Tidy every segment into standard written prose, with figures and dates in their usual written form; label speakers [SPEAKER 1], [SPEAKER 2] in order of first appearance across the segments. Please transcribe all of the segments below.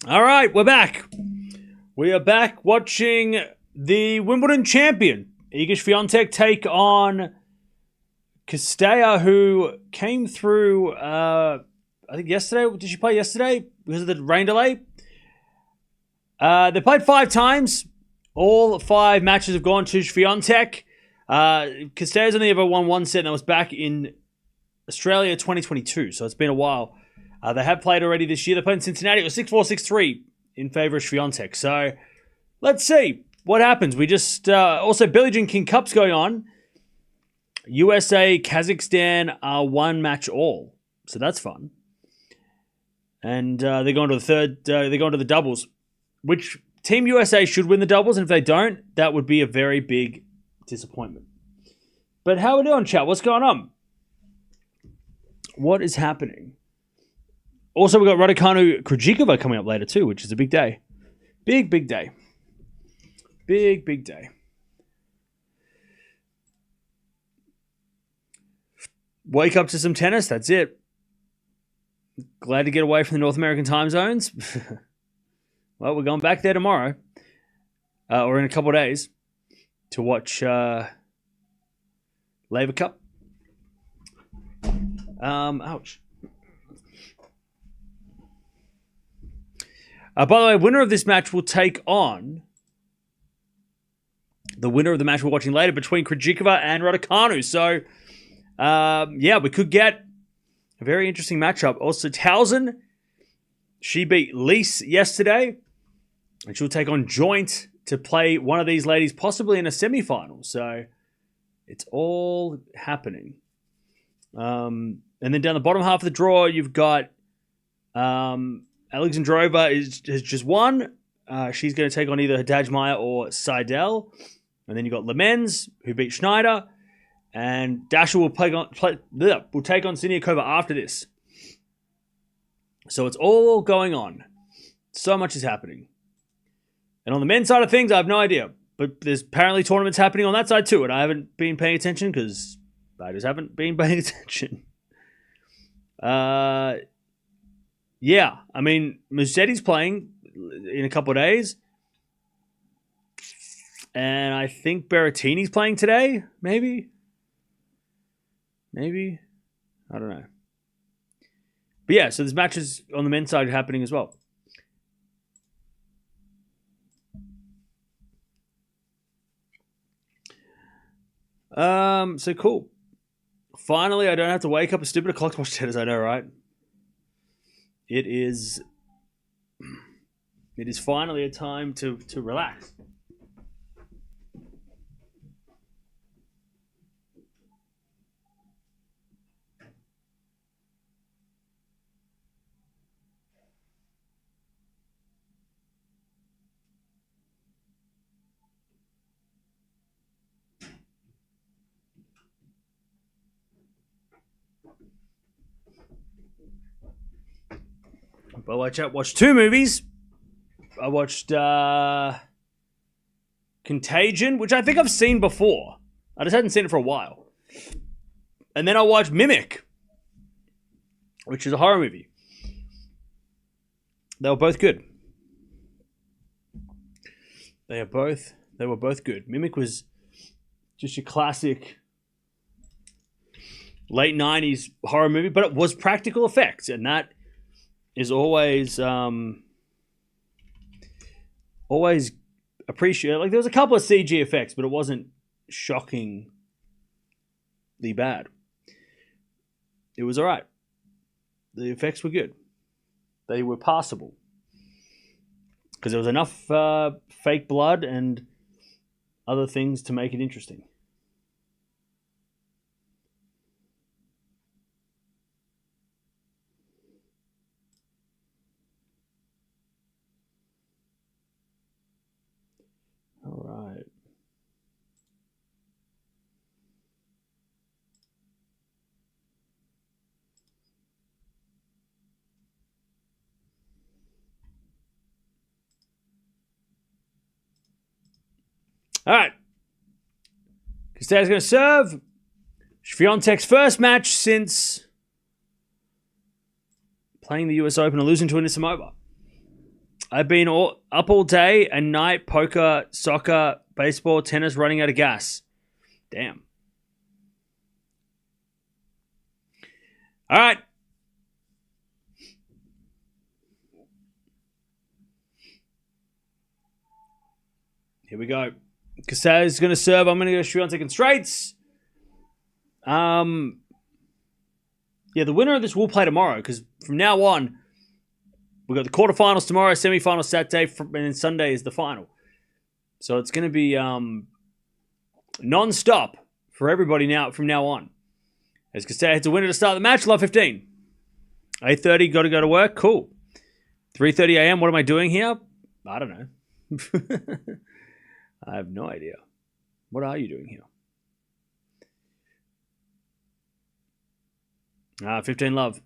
[SPEAKER 1] All right, we're back. We are back watching the Wimbledon champion, Iga Swiatek, take on Cirstea, who came through, I think yesterday. Did she play yesterday because of the rain delay? They played 5 times. All 5 matches have gone to Swiatek. Cirstea's only ever won 1 set, and that was back in Australia 2022, so it's been a while. They have played already this year. They played in Cincinnati. It was 6-4, 6-3 in favor of Swiatek. So let's see what happens. We just also Billie Jean King Cup's going on. USA, Kazakhstan are 1 match all, so that's fun. And they're going to the third. They're going to the doubles, which Team USA should win the doubles, and if they don't, that would be a very big disappointment. But how are we doing, chat? What's going on? What is happening? Also, we've got Raducanu Krejcikova coming up later too, which is a big day. Big day. Big day. Wake up to some tennis, that's it. Glad to get away from the North American time zones. Well, we're going back there tomorrow. Or in a couple of days. To watch Labour Cup. Ouch. By the way, winner of this match will take on the winner of the match we're watching later between Krejcikova and Raducanu. So, yeah, we could get a very interesting matchup. Also, Towson, she beat Lise yesterday, and she'll take on Joint to play one of these ladies, possibly in a semi-final. So, it's all happening. And then down the bottom half of the draw, you've got Alexandra Eala has just won. She's going to take on either Hadaj or Seidel. And then you've got Lemens, who beat Schneider. And Dasher will take on Siniakova after this. So it's all going on. So much is happening. And on the men's side of things, I have no idea. But there's apparently tournaments happening on that side too. And I haven't been paying attention because I just haven't been paying attention. Yeah, I mean, Musetti's playing in a couple of days. And I think Berrettini's playing today, maybe. I don't know. But yeah, so there's matches on the men's side happening as well. So cool. Finally, I don't have to wake up a stupid o'clock to watch tennis, I know, right? It is finally a time to relax. But I watched 2 movies. I watched Contagion, which I think I've seen before. I just hadn't seen it for a while. And then I watched Mimic, which is a horror movie. They were both good. They were both good. Mimic was just your classic late 90s horror movie, but it was practical effects, and that is always appreciated. Like, there was a couple of CG effects, but it wasn't shockingly bad. It was all right. The effects were good. They were passable. Because there was enough fake blood and other things to make it interesting. All right. All right. Cirstea's going to serve. Swiatek's first match since playing the US Open and losing to Anisimova. I've been up all day and night, poker, soccer, baseball, tennis, running out of gas. Damn. All right. Here we go. Casa's going to serve. I'm going to go Swiatek in straights. Yeah, the winner of this will play tomorrow because from now on, we've got the quarterfinals tomorrow, semifinals Saturday, and then Sunday is the final. So it's going to be non-stop for everybody now from now on. As Castea hits a winner to start the match, love 15. 8:30, got to go to work. Cool. 3:30 a.m., what am I doing here? I don't know. I have no idea. What are you doing here? 15 love.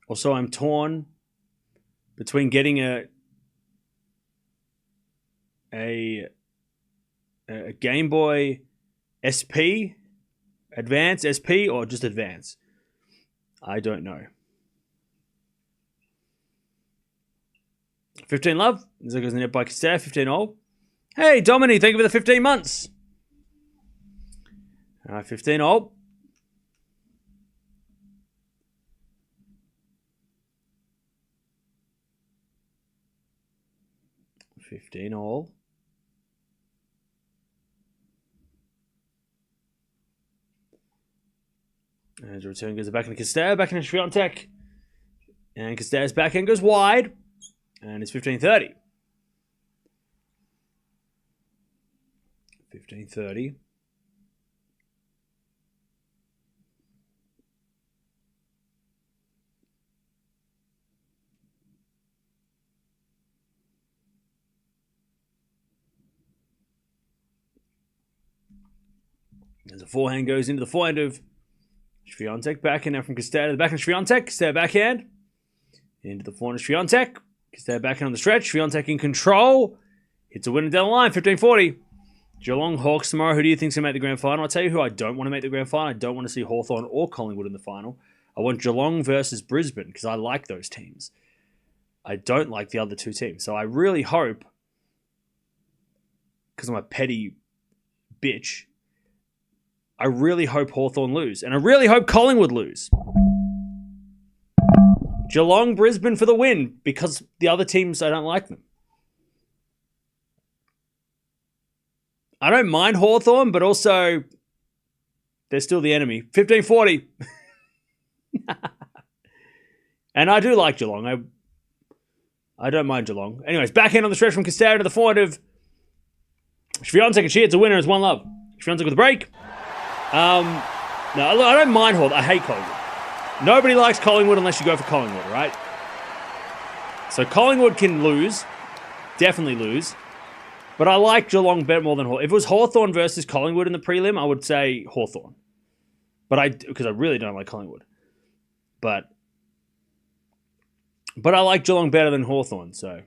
[SPEAKER 1] Also, I'm torn between getting a Game Boy SP, Advance SP, or just Advance. I don't know. 15 love. This goes in the net by Castea. 15 all. Hey, Dominic, thank you for the 15 months. 15 all. As a return goes back into Castea, back into Swiatek. And Castea's backhand goes wide. And it's 15-30. 15-30. As a forehand goes into the forehand of Swiatek. Backhand now from Castea to the backhand of Swiatek. Castea backhand. Into the forehand of Swiatek. Castea backhand on the stretch. Swiatek in control. Hits a winner down the line. 15-40. Geelong Hawks tomorrow. Who do you think's going to make the grand final? I'll tell you who I don't want to make the grand final. I don't want to see Hawthorn or Collingwood in the final. I want Geelong versus Brisbane because I like those teams. I don't like the other two teams. So I really hope, because I'm a petty bitch, I really hope Hawthorn lose. And I really hope Collingwood lose. Geelong, Brisbane for the win because the other teams, I don't like them. I don't mind Hawthorn, but also they're still the enemy. 15-40. And I do like Geelong. I don't mind Geelong. Anyways, backhand on the stretch from Castea to the forward of Swiatek, and she hits a winner as one love. Swiatek with a break. No, I don't mind Hawthorn. I hate Collingwood. Nobody likes Collingwood unless you go for Collingwood, right? So Collingwood can lose. Definitely lose. But I like Geelong better more than Hawthorn. If it was Hawthorn versus Collingwood in the prelim, I would say Hawthorn. Because I really don't like Collingwood. But I like Geelong better than Hawthorn, so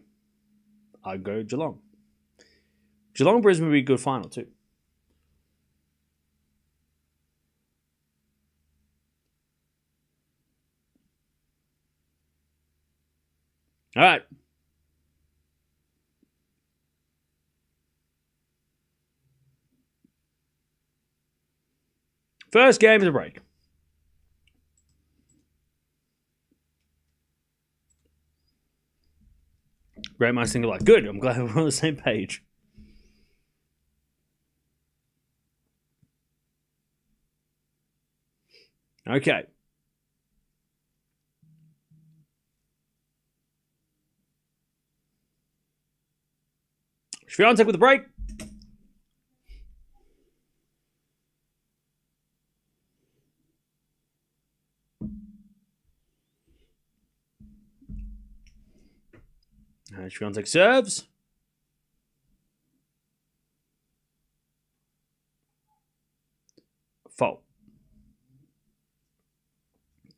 [SPEAKER 1] I'd go Geelong. Geelong Brisbane would be a good final too. All right. First game is a break. Great minds think alike. Good. I'm glad we're on the same page. Okay. Swiatek with a break. Swiatek serves. Fault.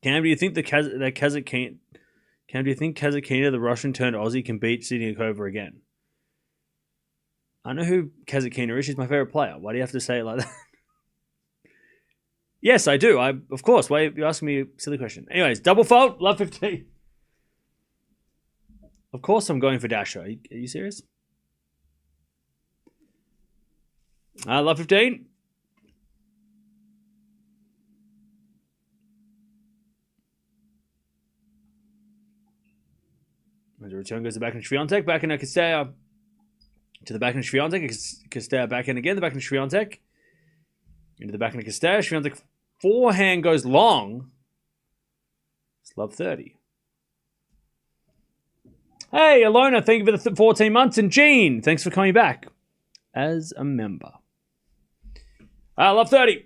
[SPEAKER 1] Cam, do you think Kazakhstan, the Russian turned Aussie, can beat Siniakova again? I know who Kazakhstan is. She's my favorite player. Why do you have to say it like that? Yes, I do. Of course. Why are you asking me a silly question? Anyways, double fault. Love 15. Of course I'm going for Dasher. Are you serious? Love 15. As the return goes to backhand Swiatek, backhand Castella to the backhand Swiatek, Castella backhand again, the backhand Swiatek into the backhand Castella. Swiatek forehand goes long. It's love 30. Hey, Alona, thank you for the 14 months. And Gene, thanks for coming back as a member. Love 30.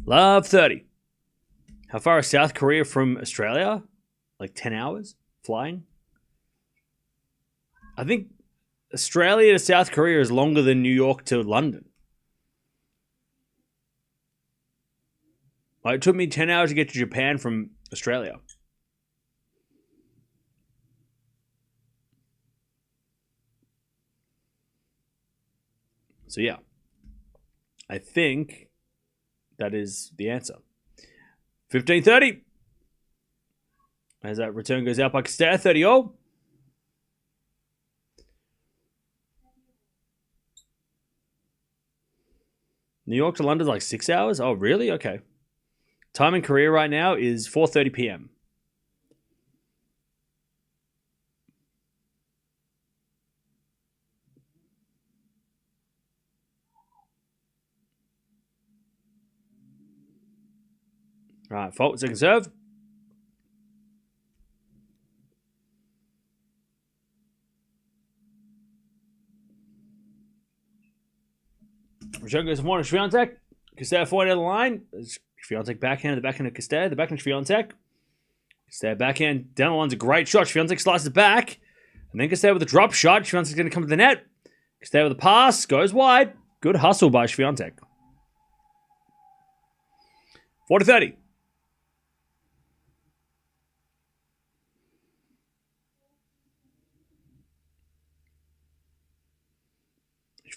[SPEAKER 1] Love 30. How far is South Korea from Australia? Like 10 hours flying? I think Australia to South Korea is longer than New York to London. Like, it took me 10 hours to get to Japan from Australia. So yeah, I think that is the answer. 15-30. As that return goes out by Castella, 30-all. New York to London's like 6 hours? Oh, really? Okay. Time in Korea right now is 4:30 p.m. All right, fault, second serve. Return goes to one of Swiatek. Castella forward of the line. Swiatek backhand, the backhand of Castella, the backhand of Swiatek. Castella backhand down the line's a great shot. Swiatek slices back. And then Castella with a drop shot. Swiatek's going to come to the net. Castella with a pass. Goes wide. Good hustle by Swiatek. 40-30.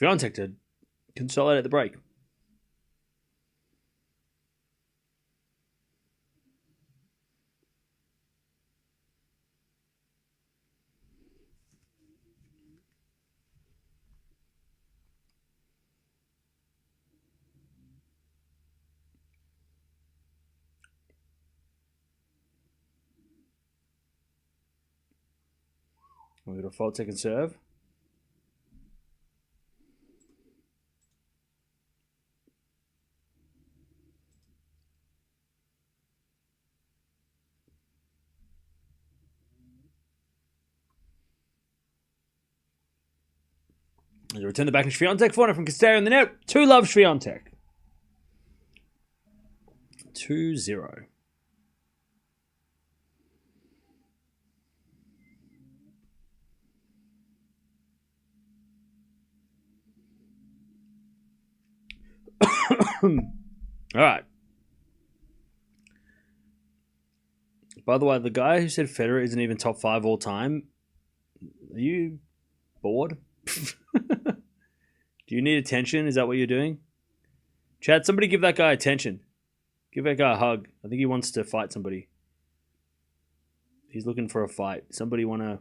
[SPEAKER 1] Swiatek to consolidate the break. We've got a fault second serve. As return the back to Swiatek. 4 from Castella in the net. 2 love Swiatek. 2-0. All right. By the way, the guy who said Federer isn't even top 5 all time, are you bored? Do you need attention? Is that what you're doing? Chad, somebody give that guy attention. Give that guy a hug. I think he wants to fight somebody. He's looking for a fight. Somebody want to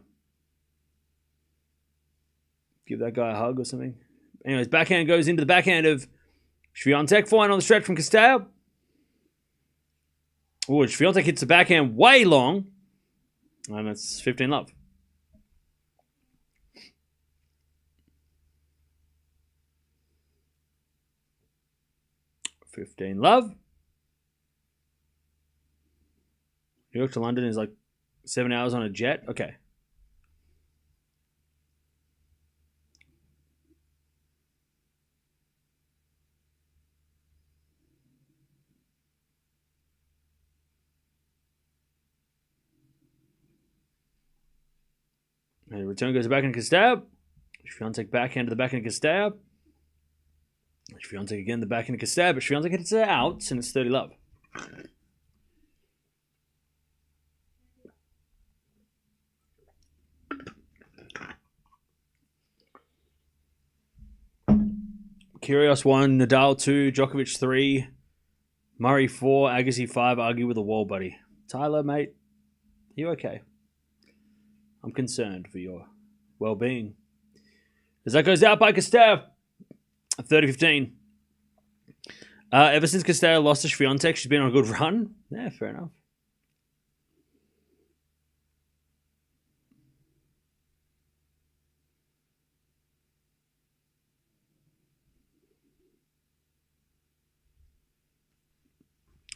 [SPEAKER 1] give that guy a hug or something? Anyways, backhand goes into the backhand of Swiatek. Forehand on the stretch from Castella. Oh, Swiatek hits the backhand way long. And it's 15 love. 15 love. New York to London is like 7 hours on a jet. Okay. And the return goes back into Castella. Swiatek backhand to the backhand of Castella. Swiatek again, the backhand of Castella, but Swiatek hits it out, and it's 30 love. Kyrgios 1, Nadal 2, Djokovic 3, Murray 4, Agassi 5, argue with the wall, buddy. Tyler, mate, you okay? I'm concerned for your well-being. As that goes out by Castella, 30-15. Ever since Castella lost to Swiatek, she's been on a good run. Yeah, fair enough.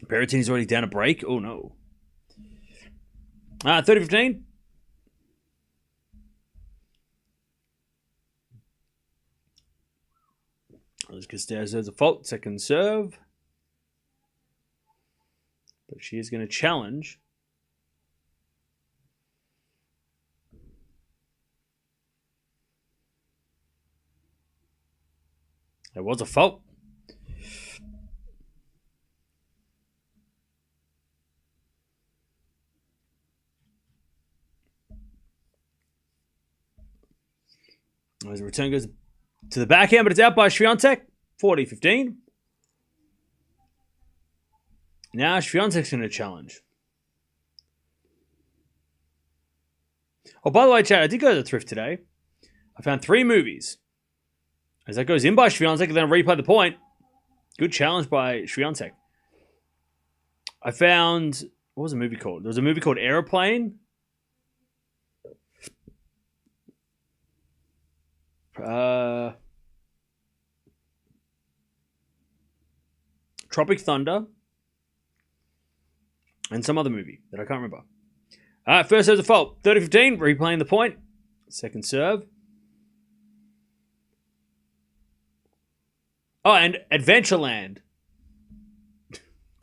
[SPEAKER 1] Berrettini's already down a break. Oh, no. 30-15. Castella has a fault. Second serve. But she is going to challenge. There was a fault. As the return goes to the backhand, but it's out by Swiatek. 40-15. Now Swiatek's going to challenge. Oh, by the way, Chad, I did go to the thrift today. I found 3 movies. As that goes in by Swiatek and then replay the point. Good challenge by Swiatek. I found... What was the movie called? There was a movie called Aeroplane. Tropic Thunder. And some other movie that I can't remember. First serve's a fault. 30-15. Replaying the point. Second serve. Oh, and Adventureland.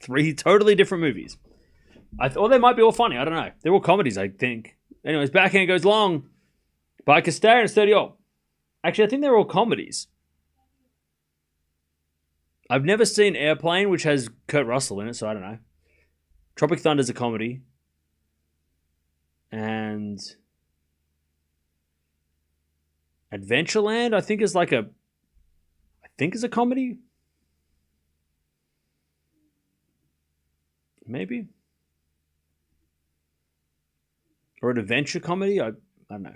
[SPEAKER 1] 3 totally different movies. I thought they might be all funny. I don't know. They're all comedies, I think. Anyways, backhand goes long by Castella and it's 30-all. Actually, I think they're all comedies. I've never seen Airplane, which has Kurt Russell in it, so I don't know. Tropic Thunder's a comedy. And Adventureland, I think is a comedy. Maybe. Or an adventure comedy. I don't know.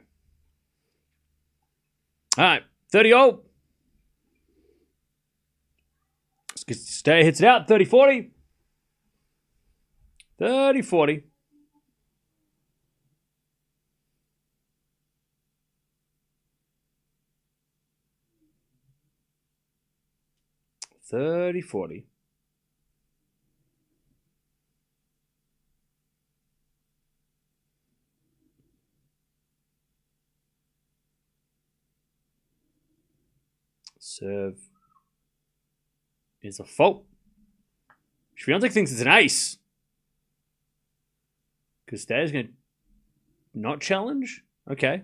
[SPEAKER 1] All right. 30-all. Stay hits it out. 30-40. 30-40. Serve is a fault. Swiatek thinks it's an ace. Castella's going to not challenge? Okay.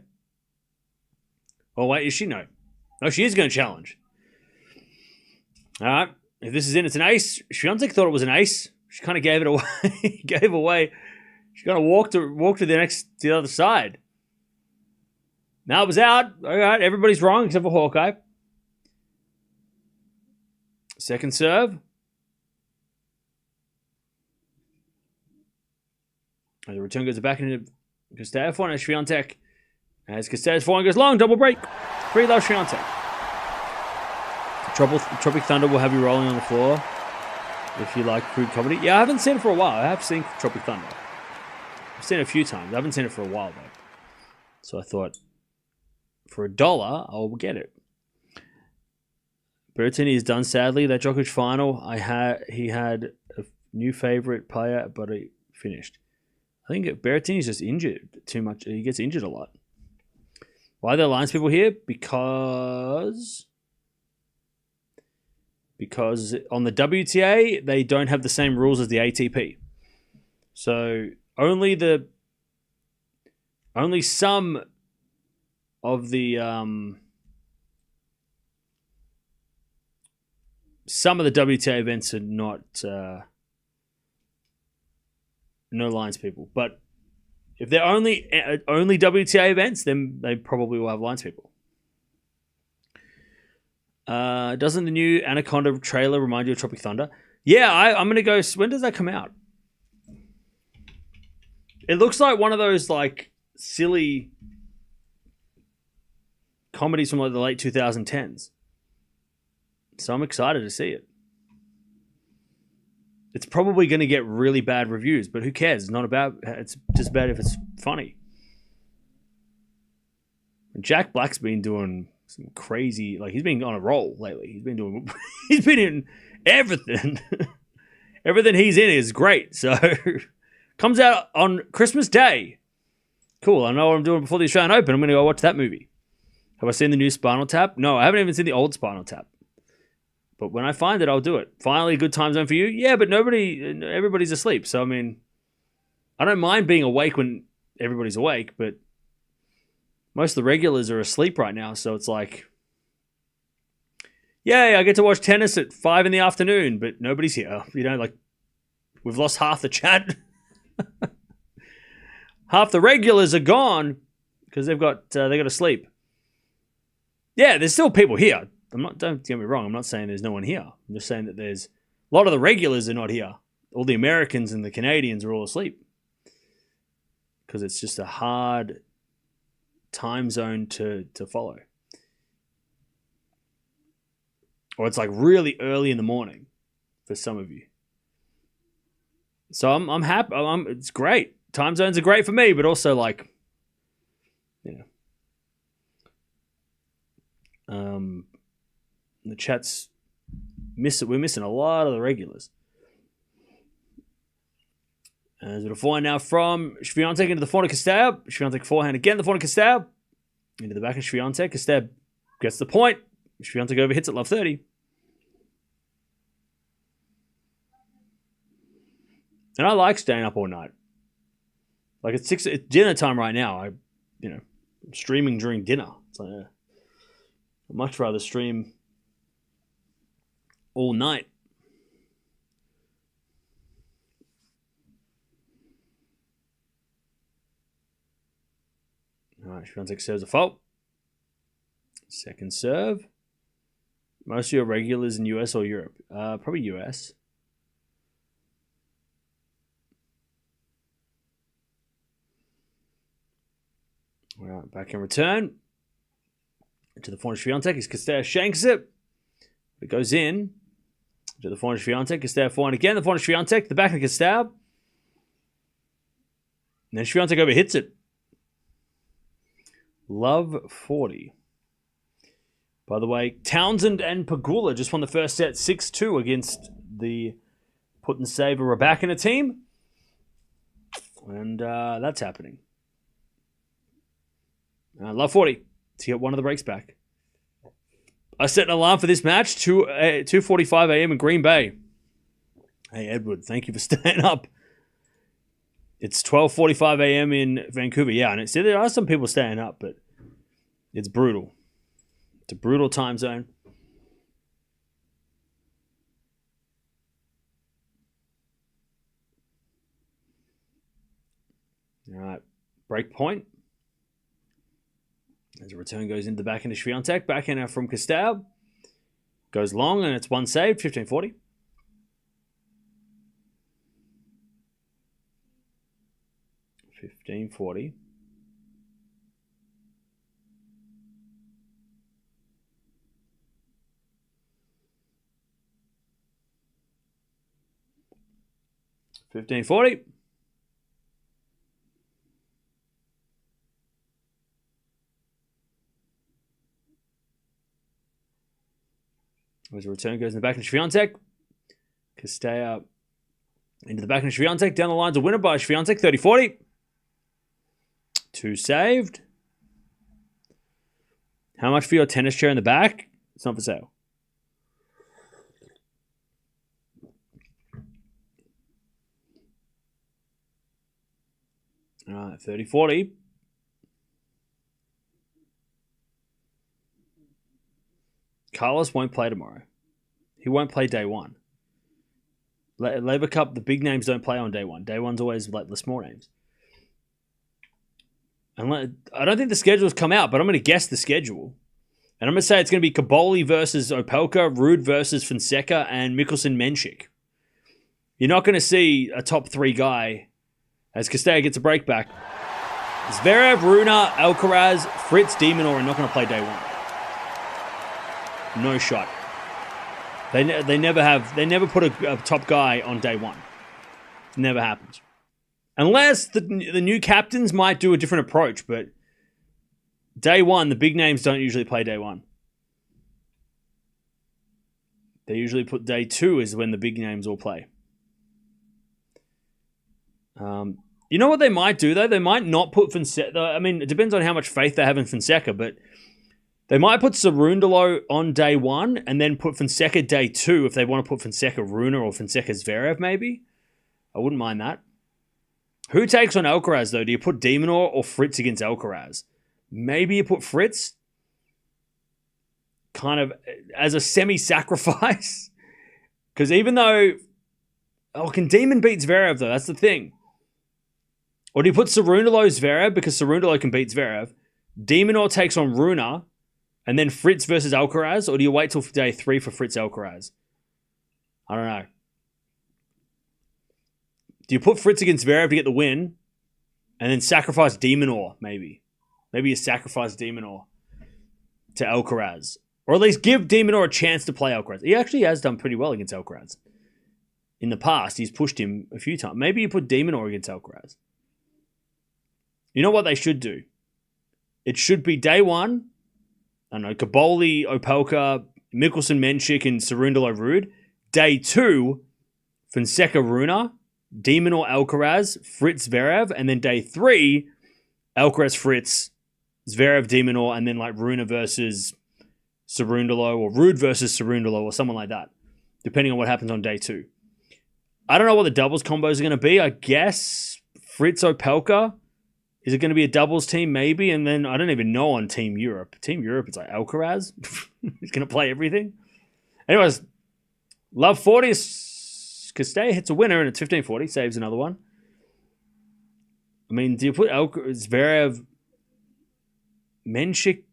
[SPEAKER 1] Oh, wait, is she? No. No, she is going to challenge. All right. If this is in, it's an ace. Swiatek thought it was an ace. She kind of gave it away. Gave away. She kind of walked to the other side. Now it was out. All right. Everybody's wrong except for Hawkeye. Second serve. As the return goes back into Castella. Forehand Swiatek. As Castella's forehand goes long. Double break. 3-love Swiatek. Tropic Thunder will have you rolling on the floor if you like crude comedy. Yeah, I haven't seen it for a while. I have seen Tropic Thunder. I've seen it a few times. I haven't seen it for a while, though. So I thought, for $1, I'll get it. Berrettini is done, sadly. That Djokovic final, he had a new favourite player, but he finished. I think Berrettini's just injured too much. He gets injured a lot. Why are there lines people here? Because on the WTA, they don't have the same rules as the ATP. So only some of the WTA events are not no lines people. But if they're only WTA events, then they probably will have lines people. Doesn't the new Anaconda trailer remind you of Tropic Thunder? Yeah, I'm going to go... When does that come out? It looks like one of those, like, silly comedies from, like, the late 2010s. So I'm excited to see it. It's probably going to get really bad reviews, but who cares? It's just bad if it's funny. Jack Black's been doing some crazy... Like, he's been on a roll lately. He's been in everything. Everything he's in is great. So... Comes out on Christmas Day. Cool. I know what I'm doing before the Australian Open. I'm going to go watch that movie. Have I seen the new Spinal Tap? No, I haven't even seen the old Spinal Tap. But when I find it, I'll do it. Finally, a good time zone for you? Yeah, but everybody's asleep. So, I mean, I don't mind being awake when everybody's awake, but most of the regulars are asleep right now. So it's like, yay, I get to watch tennis at 5 in the afternoon, but nobody's here. You know, like, we've lost half the chat. Half the regulars are gone because they got to sleep. Yeah, there's still people here. Don't get me wrong. I'm not saying there's no one here. I'm just saying that there's a lot of the regulars are not here. All the Americans and the Canadians are all asleep because it's just a hard time zone to follow, or it's like really early in the morning for some of you. So I'm happy. It's great. Time zones are great for me, but also like, you know, the chat's we're missing a lot of the regulars. As a forehand now from Swiatek into the forehand of Cirstea. Swiatek forehand again, the forehand of Cirstea. Into the back of Swiatek. Cirstea gets the point. Swiatek overhits at love 30. And I like staying up all night. Like it's dinner time right now. I'm streaming during dinner. It's like, I'd much rather stream all night. All right, Swiatek serves a fault. Second serve. Most of your regulars in US or Europe? Probably US. All right, back in return. To the forehand of Swiatek. Cirstea shanks it. It goes in. To the forehand of Swiatek. Cirstea forehand again. The forehand of Swiatek. The back of Cirstea. And then Swiatek overhits it. Love 40. By the way, Townsend and Pegula just won the first set 6-2 against the put and save a Raducanu team. And that's happening. Love 40 to get one of the breaks back. I set an alarm for this match, 2:45 a.m. in Green Bay. Hey, Edward, thank you for staying up. It's 12:45 a.m. in Vancouver. Yeah, and see, there are some people staying up, but it's brutal. It's a brutal time zone. All right, break point. As a return goes into the backhand of Swiatek. Backhand from Cirstea. Goes long and it's one saved. 15-40. $15.40. $15.40. As a return goes in the back of Swiatek. Cirstea into the back of Swiatek. Down the line's a winner by Swiatek. 30-40. Two saved. How much for your tennis chair in the back? It's not for sale. All right, 30-40. Carlos won't play tomorrow. He won't play day one. Labour Cup, the big names don't play on day one. Day one's always like the small names. And I don't think the schedule's come out, but I'm going to guess the schedule. And I'm going to say it's going to be Kaboli versus Opelka, Ruud versus Fonseca, and Mikkelsen Menchik. You're not going to see a top 3 guy as Cirstea gets a break back. Zverev, Rune, Alcaraz, Fritz, de Minaur are not going to play day 1. No shot. They never put a top guy on day 1. It never happens. Unless the new captains might do a different approach, but day 1, the big names don't usually play day 1. They usually put day 2 is when the big names all play. You know what they might do, though? They might not put Fonseca. I mean, it depends on how much faith they have in Fonseca, but they might put Cerundolo on day 1 and then put Fonseca day 2 if they want to put Fonseca Rune or Fonseca Zverev, maybe. I wouldn't mind that. Who takes on Alcaraz, though? Do you put de Minaur or Fritz against Alcaraz? Maybe you put Fritz kind of as a semi-sacrifice. Because even though... Oh, can Demon beat Zverev, though? That's the thing. Or do you put Cerundolo Zverev because Cerundolo can beat Zverev? De Minaur takes on Rune and then Fritz versus Alcaraz? Or do you wait till day 3 for Fritz Alcaraz? I don't know. Do you put Fritz against Zverev to get the win and then sacrifice de Minaur, maybe? Maybe you sacrifice de Minaur to Alcaraz. Or at least give de Minaur a chance to play Alcaraz. He actually has done pretty well against Alcaraz. In the past, he's pushed him a few times. Maybe you put de Minaur against Alcaraz. You know what they should do? It should be day 1. I don't know, Kaboli, Opelka, Mickelson, Menchik, and Cerundolo Ruud. Day 2, Fonseca Rune, de Minaur Alcaraz, Fritz Zverev, and then day 3, Alcaraz Fritz, Zverev de Minaur, and then like Rune versus Cerundolo or Ruud versus Cerundolo or someone like that, depending on what happens on day 2. I don't know what the doubles combos are going to be. I guess Fritz Opelka. Is it going to be a doubles team? Maybe. And then I don't even know on Team Europe. Team Europe, it's like Alcaraz. He's going to play everything. Anyways, Love 40. Cirstea hits a winner and it's 15-40. Saves another one. I mean, do you put Zverev, Menchik,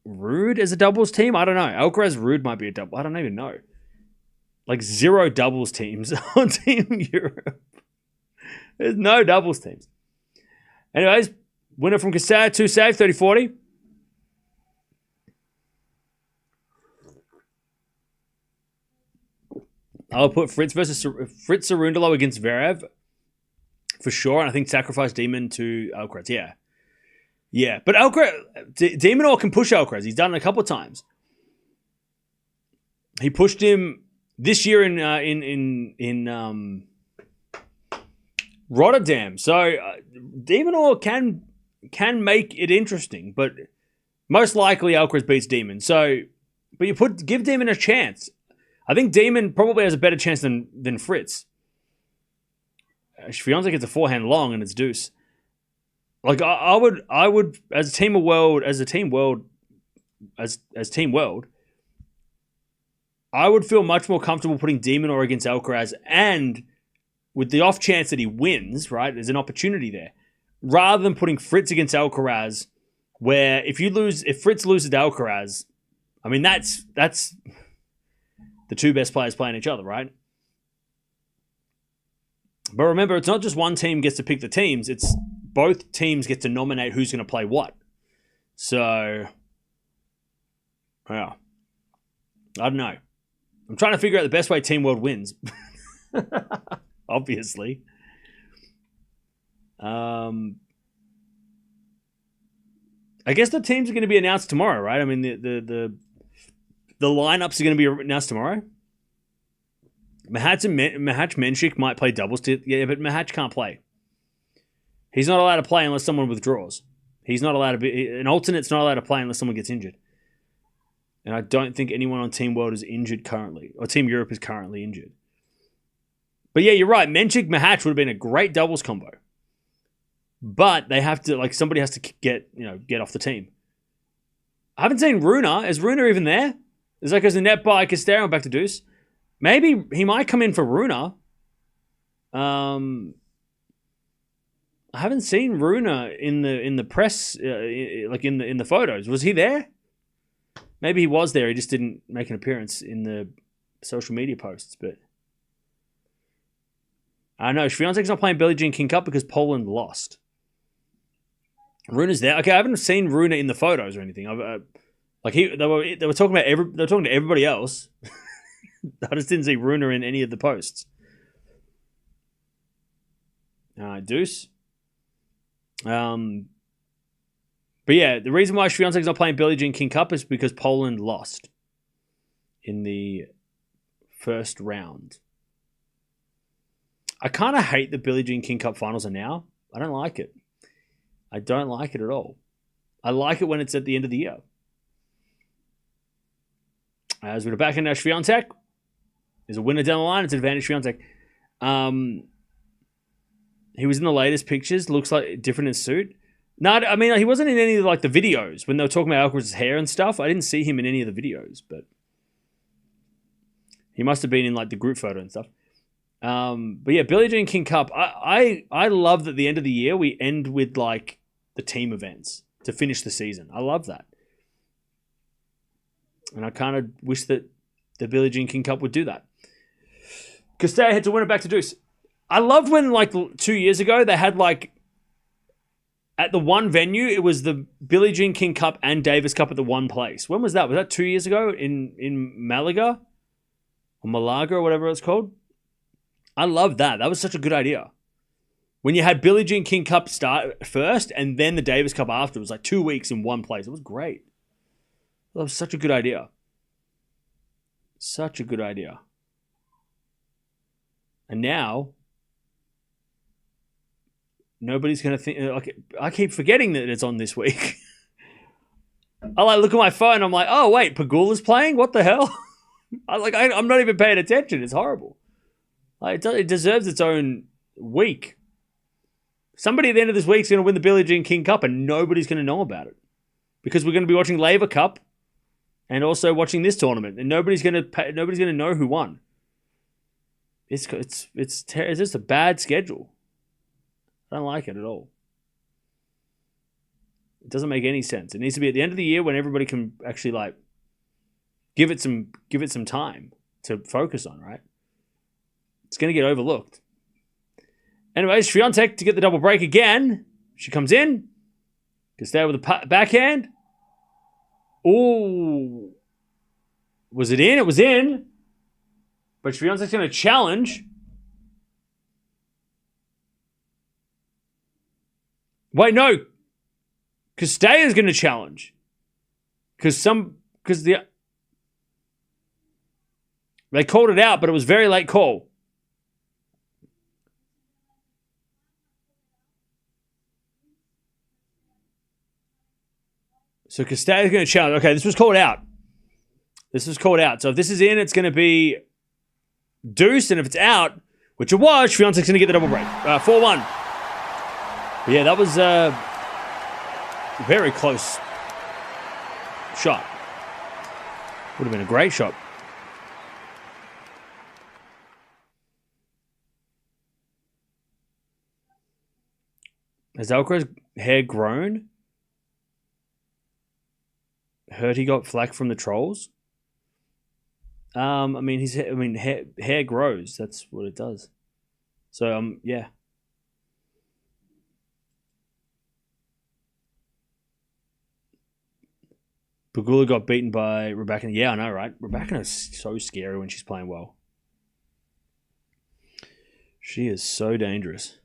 [SPEAKER 1] Ruud as a doubles team? I don't know. Alcaraz, Ruud might be a double. I don't even know. Like 0 doubles teams on Team Europe. There's no doubles teams. Anyways, winner from Cirstea, 2 save, 30-40. I'll put Fritz Cerundolo against Zverev for sure, and I think sacrifice Demon to Alcaraz. Yeah. But Alcaraz, de Minaur can push Alcaraz. He's done it a couple of times. He pushed him this year in Rotterdam. So de Minaur can make it interesting, but most likely Alcaraz beats Demon. So, but give Demon a chance. I think Demon probably has a better chance than Fritz. Swiatek gets a forehand long and it's deuce. Like I would as Team World, I would feel much more comfortable putting de Minaur against Alcaraz, and with the off chance that he wins, right? There's an opportunity there, rather than putting Fritz against Alcaraz, where if Fritz loses to Alcaraz, I mean that's the 2 best players playing each other, right? But remember, it's not just one team gets to pick the teams, it's both teams get to nominate who's going to play what. So, yeah. I don't know. I'm trying to figure out the best way Team World wins. Obviously. I guess the teams are going to be announced tomorrow, right? I mean, the lineups are going to be announced tomorrow. Mahatch Menchik might play doubles. Yeah, but Mahatch can't play. He's not allowed to play unless someone withdraws. He's not allowed to be... An alternate's not allowed to play unless someone gets injured. And I don't think anyone on Team World is injured currently. Or Team Europe is currently injured. But yeah, you're right. Menchik Mahatch would have been a great doubles combo. But they have to... somebody has to get off the team. I haven't seen Rune. Is Rune even there? It's like there's a net by Cirstea back to deuce. Maybe he might come in for Rune. I haven't seen Rune in the press, in the photos. Was he there? Maybe he was there. He just didn't make an appearance in the social media posts. But I know Swiatek's not playing Billie Jean King Cup because Poland lost. Runa's there. Okay, I haven't seen Runa in the photos or anything. They were talking about they were talking to everybody else. I just didn't see Runa in any of the posts. Deuce. But yeah, the reason why Swiatek's not playing Billie Jean King Cup is because Poland lost in the first round. I kind of hate the Billie Jean King Cup finals are now. I don't like it. I don't like it at all. I like it when it's at the end of the year. As we're back in Swiatek, there's a winner down the line. It's an advantage Swiatek. He was in the latest pictures. Looks like different in suit. No, I mean, he wasn't in any of the videos when they were talking about Alcaraz's hair and stuff. I didn't see him in any of the videos, but he must have been in the group photo and stuff. But yeah, Billie Jean King Cup. I love that at the end of the year we end with the team events to finish the season. I love that, and I kind of wish that the Billie Jean King Cup would do that. Cirstea had to win it back to Deuce. I loved when 2 years ago they had at the one venue, it was the Billie Jean King Cup and Davis Cup at the one place. When was that? Was that 2 years ago in Malaga? Or Malaga or whatever it's called? I love that. That was such a good idea. When you had Billie Jean King Cup start first and then the Davis Cup after, it was 2 weeks in one place. It was great. That was such a good idea. Such a good idea. And now nobody's going to think... I keep forgetting that it's on this week. I look at my phone. I'm like, oh, wait, Pegula's playing? What the hell? I'm not even paying attention. It's horrible. It deserves its own week. Somebody at the end of this week is going to win the Billie Jean King Cup and nobody's going to know about it. Because we're going to be watching Laver Cup and also watching this tournament. And nobody's going to know who won. It's just a bad schedule. I don't like it at all. It doesn't make any sense. It needs to be at the end of the year when everybody can actually give it some time to focus on, right? It's going to get overlooked. Anyways, Swiatek to get the double break again. She comes in. Cirstea with a backhand. Ooh. Was it in? It was in. But Swiatek's going to challenge. Wait, no. Cirstea's going to challenge. They called it out, but it was very late call. So Cirstea's going to challenge. Okay, this was called out. So if this is in, it's going to be deuce, and if it's out, which it was, Swiatek's going to get the double break. 4-1. But yeah, that was a very close shot. Would have been a great shot. Has Alcaraz's hair grown? Heard he got flack from the trolls. Hair grows. That's what it does. So yeah. Pegula got beaten by Raducanu. Yeah, I know, right? Raducanu is so scary when she's playing well. She is so dangerous.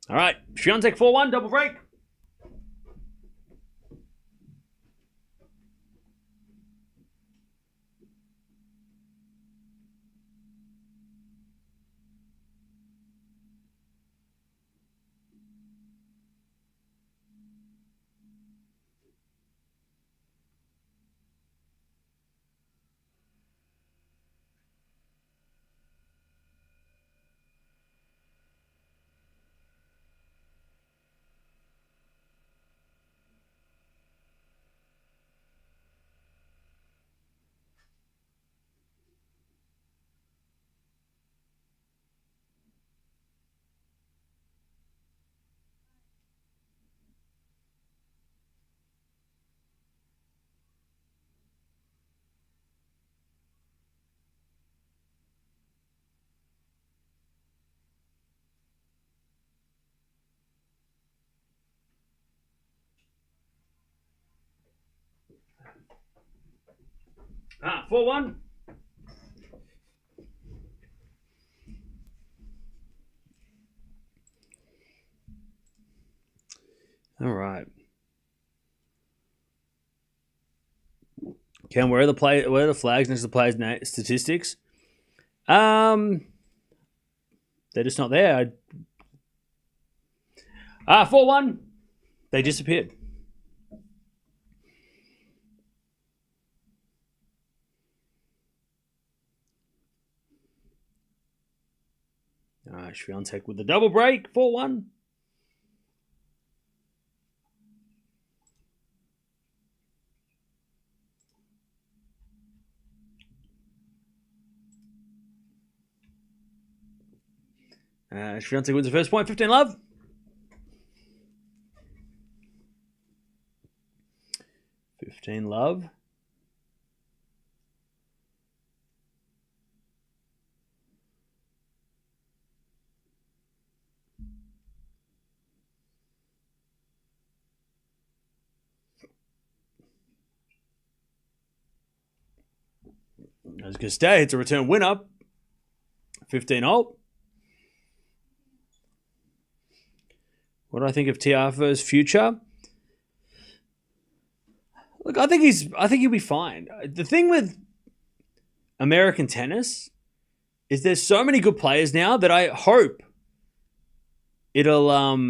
[SPEAKER 1] All right, Swiatek 4-1, double break. 4-1. All right. Ken, where are the flags next to the players' statistics? They're just not there. 4-1. They disappeared. Swiatek with the double break. 4-1. Swiatek wins the first point. 15-love. 15-love. As Cirstea hits a return winner. 15-all. What do I think of Tiafoe's future? Look, I think he'll be fine. The thing with American tennis is there's so many good players now that I hope it'll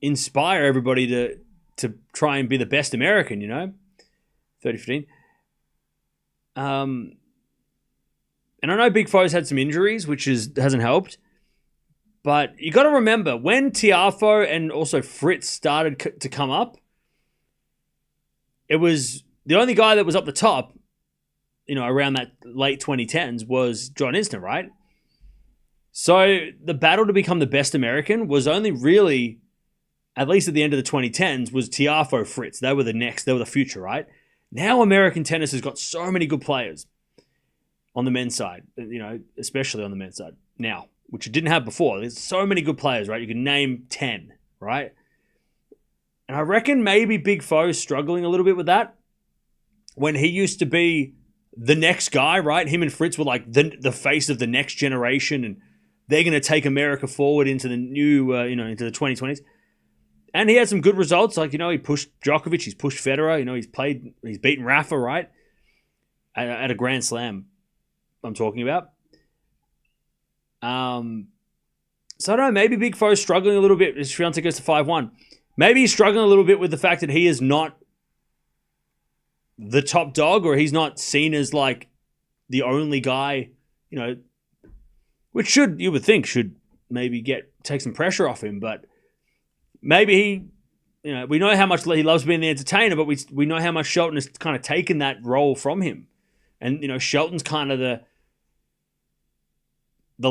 [SPEAKER 1] inspire everybody to try and be the best American, 30-15. And I know Big Fo's had some injuries, which hasn't helped. But you got to remember, when Tiafoe and also Fritz started to come up, it was the only guy that was up the top, around that late 2010s was John Isner, right? So the battle to become the best American was only really, at least at the end of the 2010s, was Tiafoe, Fritz. They were the future, right? Now American tennis has got so many good players on the men's side, especially on the men's side now, which it didn't have before. There's so many good players, right? You can name 10, right? And I reckon maybe Big Fo's struggling a little bit with that. When he used to be the next guy, right? Him and Fritz were like the face of the next generation, and they're going to take America forward into the new, into the 2020s. And he had some good results. Like, he pushed Djokovic, he's pushed Federer, he's beaten Rafa, right? At a Grand Slam, I'm talking about. So I don't know, maybe Big Fo's struggling a little bit as Swiatek goes to 5-1. Maybe he's struggling a little bit with the fact that he is not the top dog, or he's not seen as like the only guy, which you would think should maybe take some pressure off him. But maybe we know how much he loves being the entertainer, but we know how much Shelton has kind of taken that role from him. And, Shelton's kind of the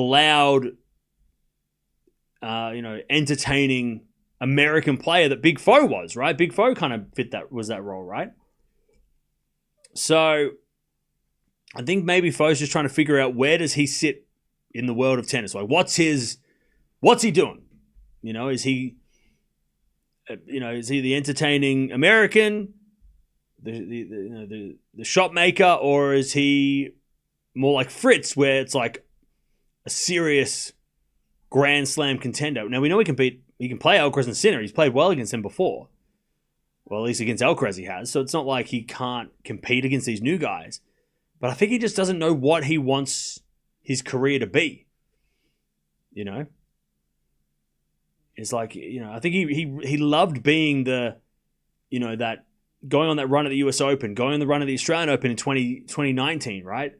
[SPEAKER 1] loud, entertaining American player that Big Fo was, right? Big Fo kind of was that role, right? So I think maybe Fo's just trying to figure out where does he sit in the world of tennis? Like, what's he doing? Is he the entertaining American, the shot maker, or is he more like Fritz, where it's like a serious Grand Slam contender? Now we know he can play Alcaraz and Sinner. He's played well against them before. Well, at least against Alcaraz he has. So it's not like he can't compete against these new guys. But I think he just doesn't know what he wants his career to be. It's like, I think he loved being that going on that run at the US Open, going on the run of the Australian Open in 2019, right?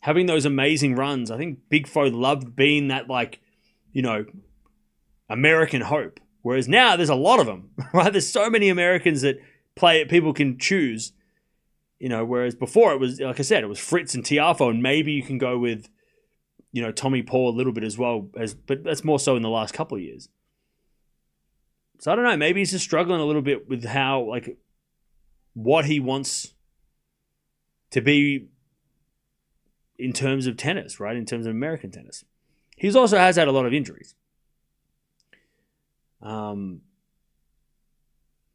[SPEAKER 1] Having those amazing runs. I think Big Fo loved being that, American hope. Whereas now there's a lot of them, right? There's so many Americans that people can choose, whereas before it was, like I said, it was Fritz and Tiafoe, and maybe you can go with, Tommy Paul a little bit as well, but that's more so in the last couple of years. So I don't know, maybe he's just struggling a little bit with how, what he wants to be in terms of tennis, right? In terms of American tennis. He also has had a lot of injuries.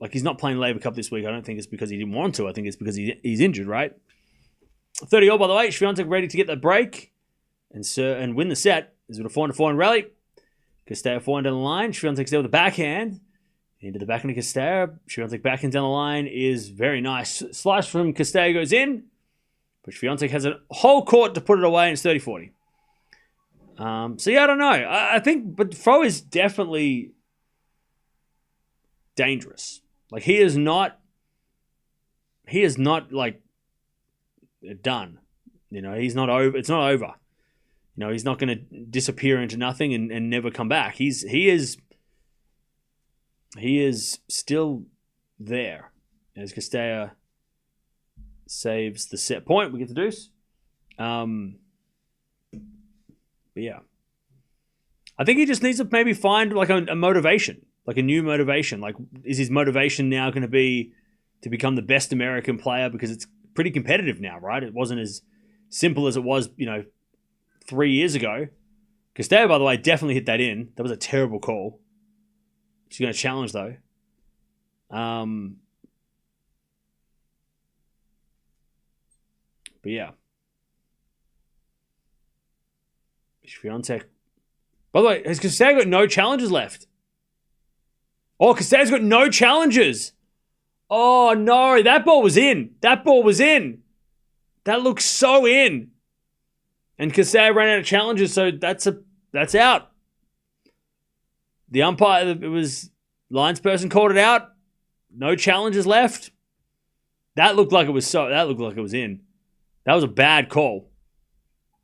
[SPEAKER 1] Like, he's not playing Labour Cup this week. I don't think it's because he didn't want to. I think it's because he's injured, right? 30-all, by the way. Swiatek ready to get the break and win the set. Is it a 4-4 rally? Cirstea forehand down the line. Swiatek's there with a backhand. Into the backhand of Cirstea. Swiatek backhand down the line is very nice. Slice from Cirstea goes in. But Swiatek has a whole court to put it away, and it's 30-40. So, yeah, I don't know. I think, but Fo is definitely dangerous. Like, he is not, like, done. You know, he's not over. It's not over. You know, he's not going to disappear into nothing and never come back. He is still there as Cirstea saves the set point. We get the deuce. But yeah, I think he just needs to maybe find like a motivation, like a new motivation. Like, is his motivation now going to be to become the best American player? Because it's pretty competitive now, right? It wasn't as simple as it was, 3 years ago. Cirstea, by the way, definitely hit that in. That was a terrible call. She's going to challenge, though. But yeah. Swiatek. By the way, has Cirstea got no challenges left? Oh, Cirstea got no challenges. Oh, no. That ball was in. That looks so in. And Cirstea ran out of challenges, so that's out. The umpire, it was linesperson called it out. No challenges left. That looked like it was in. That was a bad call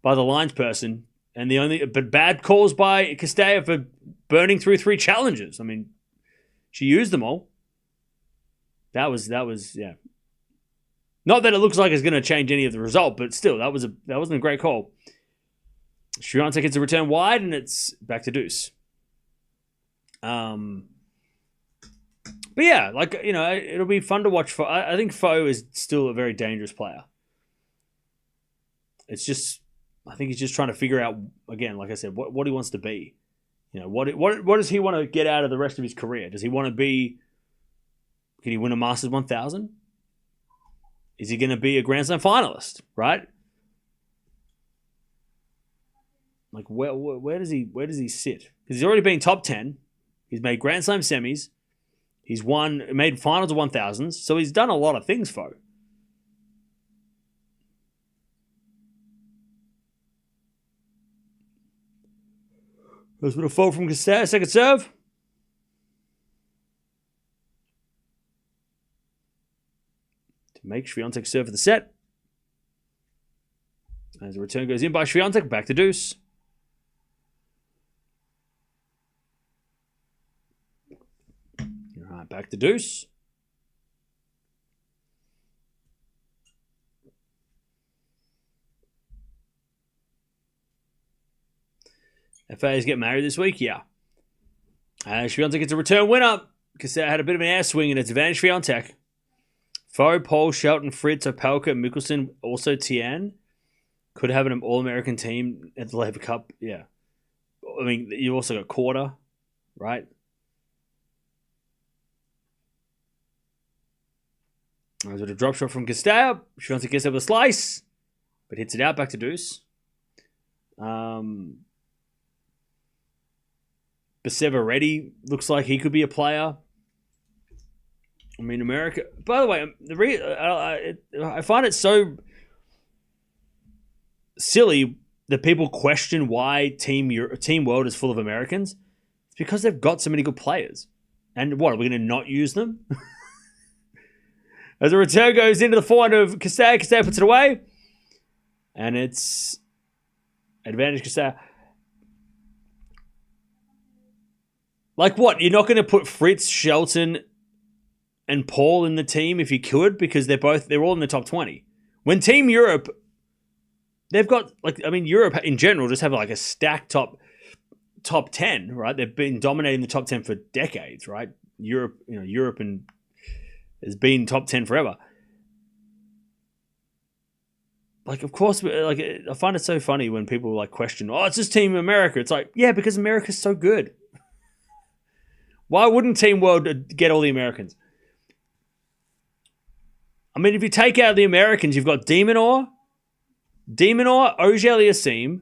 [SPEAKER 1] by the linesperson, but bad calls by Cirstea for burning through 3 challenges. I mean, she used them all. That was yeah. Not that it looks like it's going to change any of the result, but still, that wasn't a great call. Swiatek gets a return wide, and it's back to deuce. But yeah, like, it'll be fun to watch. I think Fo is still a very dangerous player. It's just, I think he's just trying to figure out, again, like I said, what he wants to be. What does he want to get out of the rest of his career? Does he want to be? Can he win a Masters 1000? Is he going to be a Grand Slam finalist? Right? Like, where does he sit? Because he's already been top 10. He's made Grand Slam semis. He's made finals of 1000s. So he's done a lot of things, Fo. There's been a fault from Cirstea. Second serve. To make Swiatek serve for the set. As the return goes in by Swiatek, back to deuce. All right, back to deuce. FAs get married this week? Yeah. Swiatek gets a return winner. Cirstea had a bit of an air swing and it's advantage Swiatek. Fo, Paul, Shelton, Fritz, Opelka, Mickelson, also Tian. Could have an All-American team at the Labour Cup. Yeah. I mean, you also got Quarter, right? There's a drop shot from Cirstea. Swiatek gets up a slice, but hits it out back to deuce. Basevaretti looks like he could be a player. I mean, America. By the way, I find it so silly that people question why Team World is full of Americans. It's because they've got so many good players. And what, are we going to not use them? As the return goes into the forehand of Cirstea, Cirstea puts it away. And it's advantage Cirstea. Like what? You're not going to put Fritz, Shelton, and Paul in the team if you could, because they're all in the top 20. When Team Europe, they've got Europe in general just have like a stacked top 10, right? They've been dominating the top 10 for decades, right? Europe has been top 10 forever. Like, of course, like, I find it so funny when people like question, oh, it's just Team America. It's like, yeah, because America's so good. Why wouldn't Team World get all the Americans? I mean, if you take out the Americans, you've got Demonor, Auger-Aliassime,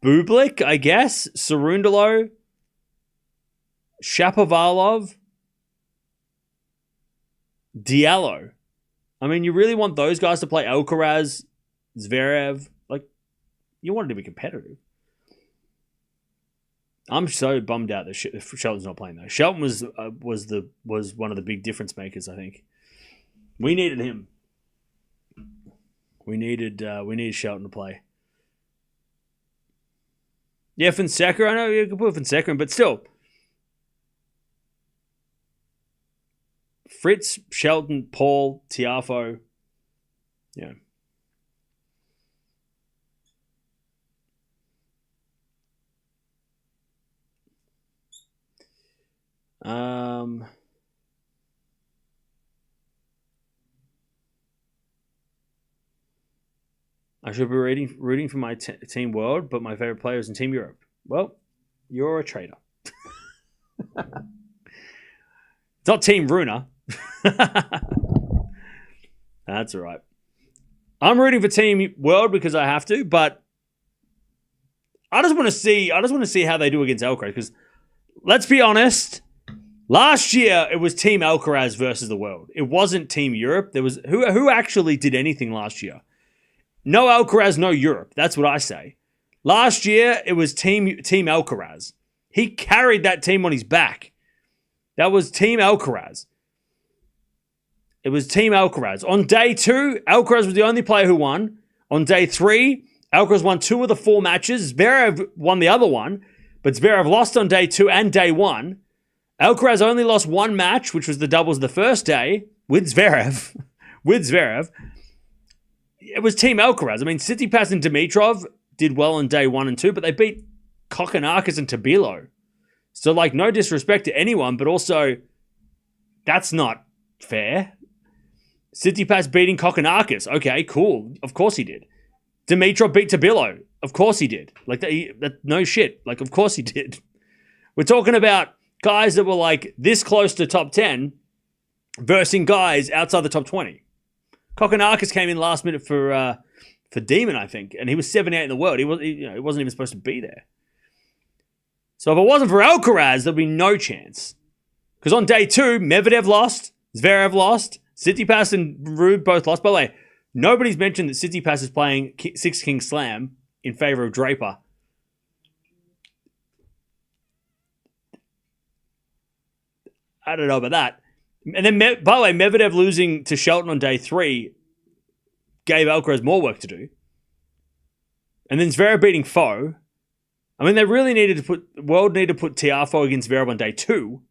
[SPEAKER 1] Bublik, I guess, Cerundolo, Shapovalov, Diallo. I mean, you really want those guys to play Alcaraz, Zverev. Like, you want it to be competitive. I'm so bummed out that Shelton's not playing though. Shelton was one of the big difference makers. I think we needed him. We needed Shelton to play. Yeah, Fonseca. I know you can put Fonseca in, but still, Fritz, Shelton, Paul, Tiafoe. Yeah. I should be rooting for my Team World, but my favorite player is in Team Europe. Well, you're a traitor. It's not Team Runa. That's all right. I'm rooting for Team World because I have to, but I just want to see how they do against Alcaraz. Because let's be honest, last year it was Team Alcaraz versus the world. It wasn't Team Europe. There was who actually did anything last year. No Alcaraz, no Europe. That's what I say. Last year it was Team Alcaraz. He carried that team on his back. That was Team Alcaraz. It was Team Alcaraz. On day 2, Alcaraz was the only player who won. On day 3, Alcaraz won 2 of the 4 matches. Zverev won the other one, but Zverev lost on day 2 and day 1. Alcaraz only lost 1 match, which was the doubles the first day, with Zverev. It was Team Alcaraz. I mean, Tsitsipas and Dimitrov did well on day 1 and 2, but they beat Kokkinakis and Tabilo. So, like, no disrespect to anyone, but also, that's not fair. Tsitsipas beating Kokkinakis. Okay, cool. Of course he did. Dimitrov beat Tabilo. Of course he did. Like, that no shit. Like, of course he did. We're talking about guys that were, like, this close to top 10 versus guys outside the top 20. Kokkinakis came in last minute for Demon, I think, and he was 78 in the world. He wasn't even supposed to be there. So if it wasn't for Alcaraz, there'd be no chance. Because on day 2, Medvedev lost, Zverev lost, Tsitsipas and Ruud both lost. By the way, nobody's mentioned that Tsitsipas is playing Six King Slam in favor of Draper. I don't know about that. And then, by the way, Medvedev losing to Shelton on day 3 gave Alcaraz more work to do. And then Zverev beating Foe. I mean, they really needed to put Tiafoe against Zverev on day 2.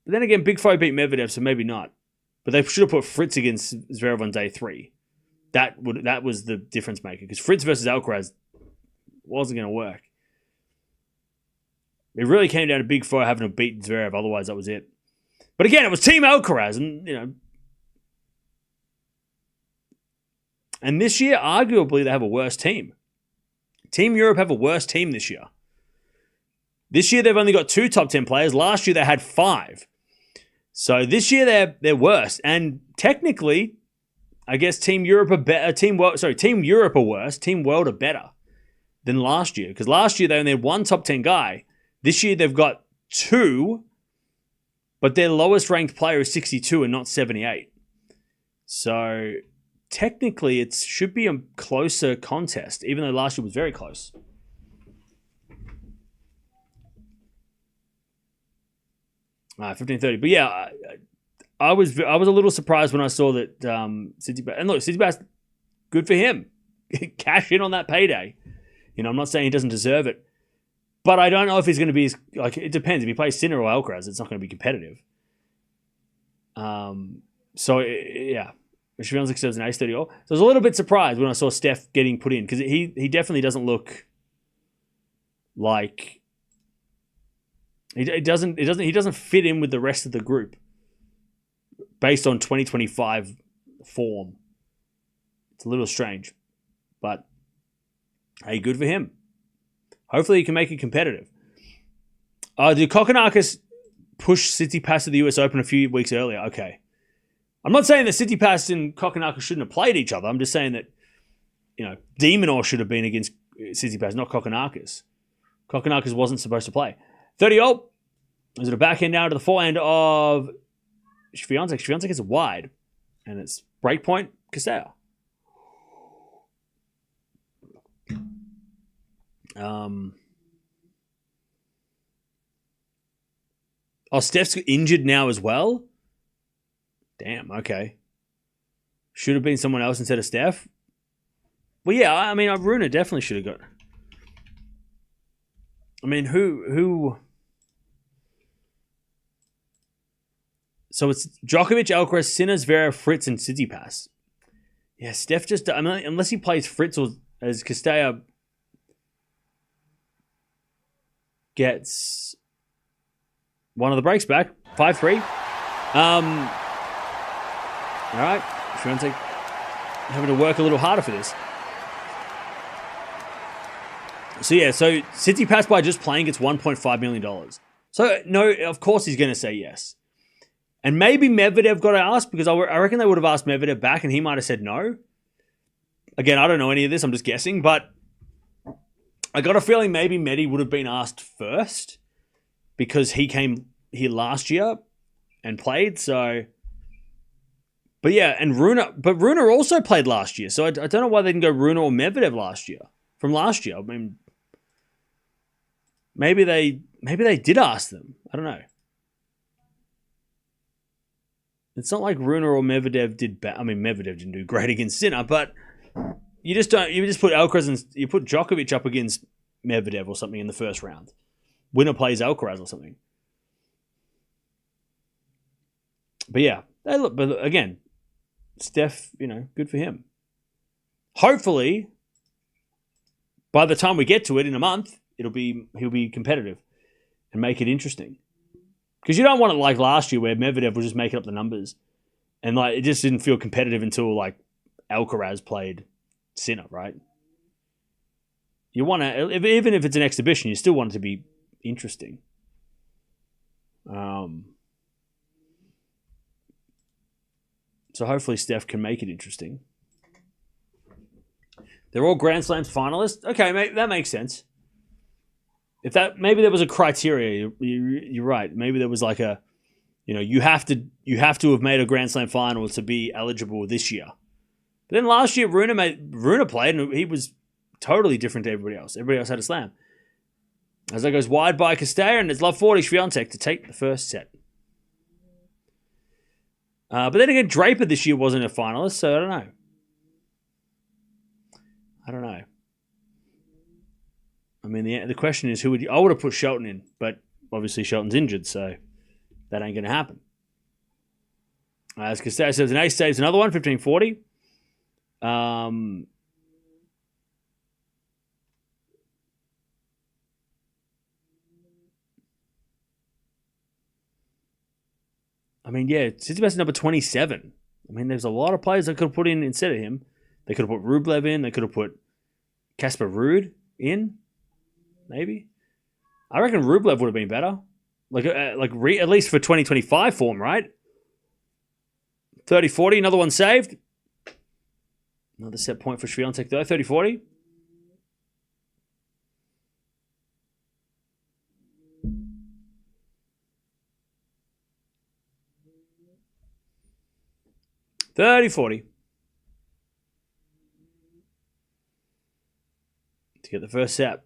[SPEAKER 1] But then again, Big Foe beat Medvedev, so maybe not. But they should have put Fritz against Zverev on day 3. That was the difference maker. Because Fritz versus Alcaraz wasn't going to work. It really came down to Big Foe having to beat Zverev. Otherwise, that was it. But again, it was Team Alcaraz. And this year, arguably, they have a worse team. Team Europe have a worse team this year. This year, they've only got 2 top 10 players. Last year, they had 5. So this year, they're worse. And technically, I guess Team Europe are better. Team Europe are worse. Team World are better than last year. Because last year, they only had 1 top 10 guy. This year, they've got 2, but their lowest ranked player is 62 and not 78. So technically, it should be a closer contest, even though last year was very close. All right, 15:30. But yeah, I was a little surprised when I saw that Tsitsipas. And look, Tsitsipas, good for him. Cash in on that payday. I'm not saying he doesn't deserve it. But I don't know if he's going to be, it depends. If he plays Sinner or Alcaraz, it's not going to be competitive. So, yeah. Shvionzik says an ace 30 all. So I was a little bit surprised when I saw Steph getting put in because he definitely doesn't look like he doesn't fit in with the rest of the group based on 2025 form. It's a little strange, but hey, good for him. Hopefully he can make it competitive. Did Kokkinakis push Tsitsipas to the US Open a few weeks earlier? Okay. I'm not saying that Tsitsipas and Kokonakis shouldn't have played each other. I'm just saying that, Demonor should have been against Tsitsipas, not Kokonakis. Kokonakis wasn't supposed to play. 30-all. Is it a backhand now to the forehand of Swiatek? Swiatek is wide. And it's breakpoint, Castella. Steph's injured now as well? Damn, okay. Should have been someone else instead of Steph? Well, yeah, I mean, Rune definitely should have got... I mean, who... So it's Djokovic, Alcaraz, Sinner, Zverev, Fritz, and Tsitsipas. Yeah, Steph just... I mean, unless he plays Fritz or as Castella gets one of the breaks back. 5-3. All right. Swiatek having to work a little harder for this. So Tsitsipas by just playing gets $1.5 million. So, no, of course he's going to say yes. And maybe Medvedev got asked, because I reckon they would have asked Medvedev back and he might have said no. Again, I don't know any of this. I'm just guessing. But I got a feeling maybe Medi would have been asked first because he came here last year and played. So, but yeah, and Rune also played last year. So I don't know why they didn't go Rune or Medvedev from last year. I mean, maybe they did ask them. I don't know. It's not like Rune or Medvedev did bad. I mean, Medvedev didn't do great against Sinner, but you just put Alcaraz and you put Djokovic up against Medvedev or something in the first round. Winner plays Alcaraz or something. But yeah, but again, Steph, good for him. Hopefully, by the time we get to it in a month, he'll be competitive and make it interesting. Because you don't want it like last year where Medvedev was just making up the numbers. And it just didn't feel competitive until Alcaraz played Sinner, right? You want to, even if it's an exhibition, you still want it to be interesting. So hopefully Steph can make it interesting. They're all Grand Slams finalists. Okay, mate, that makes sense. If maybe there was a criteria, you're right. Maybe there was you have to have made a Grand Slam final to be eligible this year. But then last year, Rune played and he was totally different to everybody else. Everybody else had a slam. As that goes wide by Castella and it's love 40 Swiatek to take the first set. But then again, Draper this year wasn't a finalist, so I don't know. I mean, the question is, I would have put Shelton in, but obviously Shelton's injured, so that ain't going to happen. As Castella says, an ace saves another one, 15-40. I mean, yeah, Tsitsipas is number 27. I mean, there's a lot of players they could have put in instead of him. They could have put Rublev in. They could have put Casper Ruud in. Maybe. I reckon Rublev would have been better. At least for 2025 form, right? 30-40, another one saved. Another set point for Swiatek though, 30-40. To get the first set.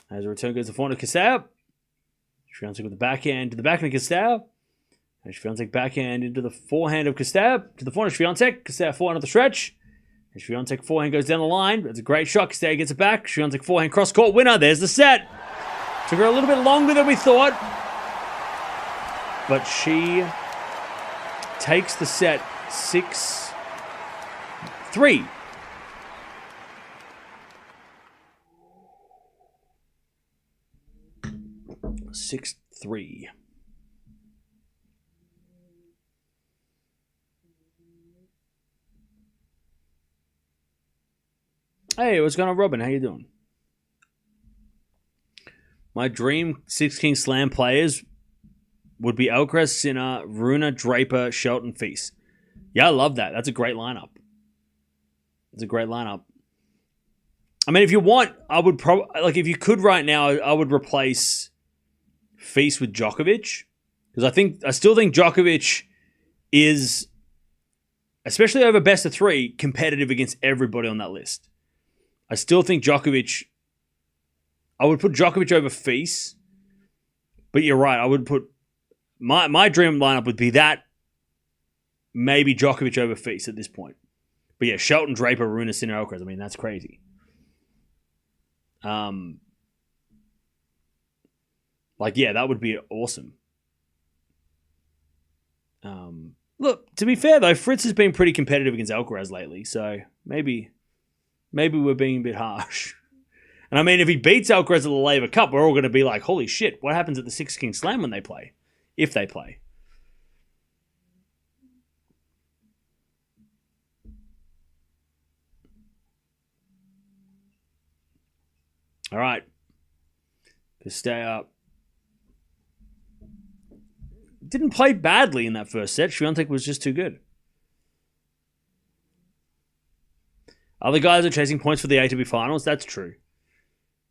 [SPEAKER 1] As a return goes to forehand of Castella. Swiatek with the backhand to the backhand of Castella. And Swiatek backhand into the forehand of Castella. To the forehand of Swiatek. Castella forehand of the stretch. And Swiatek forehand goes down the line. It's a great shot. Castella gets it back. Swiatek forehand cross court winner. There's the set. Took her a little bit longer than we thought. But she takes the set 6-3. Hey, what's going on, Robin? How you doing? My dream 16 slam players would be Alcaraz, Sinner, Rune, Draper, Shelton, Feast. Yeah, I love that. That's a great lineup. It's a great lineup. I mean, if you want, I would probably, like, if you could right now, I would replace Feast with Djokovic. Because I still think Djokovic is, especially over best of three, competitive against everybody on that list. I still think Djokovic, I would put Djokovic over Feast. But you're right, I would put, my dream lineup would be that, maybe Djokovic over Feast at this point. But yeah, Shelton, Draper, Rune, Sinner, Alcaraz. I mean, that's crazy. Like, yeah, that would be awesome. Look, to be fair though, Fritz has been pretty competitive against Alcaraz lately, so maybe we're being a bit harsh. And I mean, if he beats Alcaraz at the Laver Cup, we're all going to be like, holy shit, what happens at the Six King Slam when they play? If they play. All right. Cirstea didn't play badly in that first set. Swiatek was just too good. Other guys are chasing points for the ATP finals. That's true.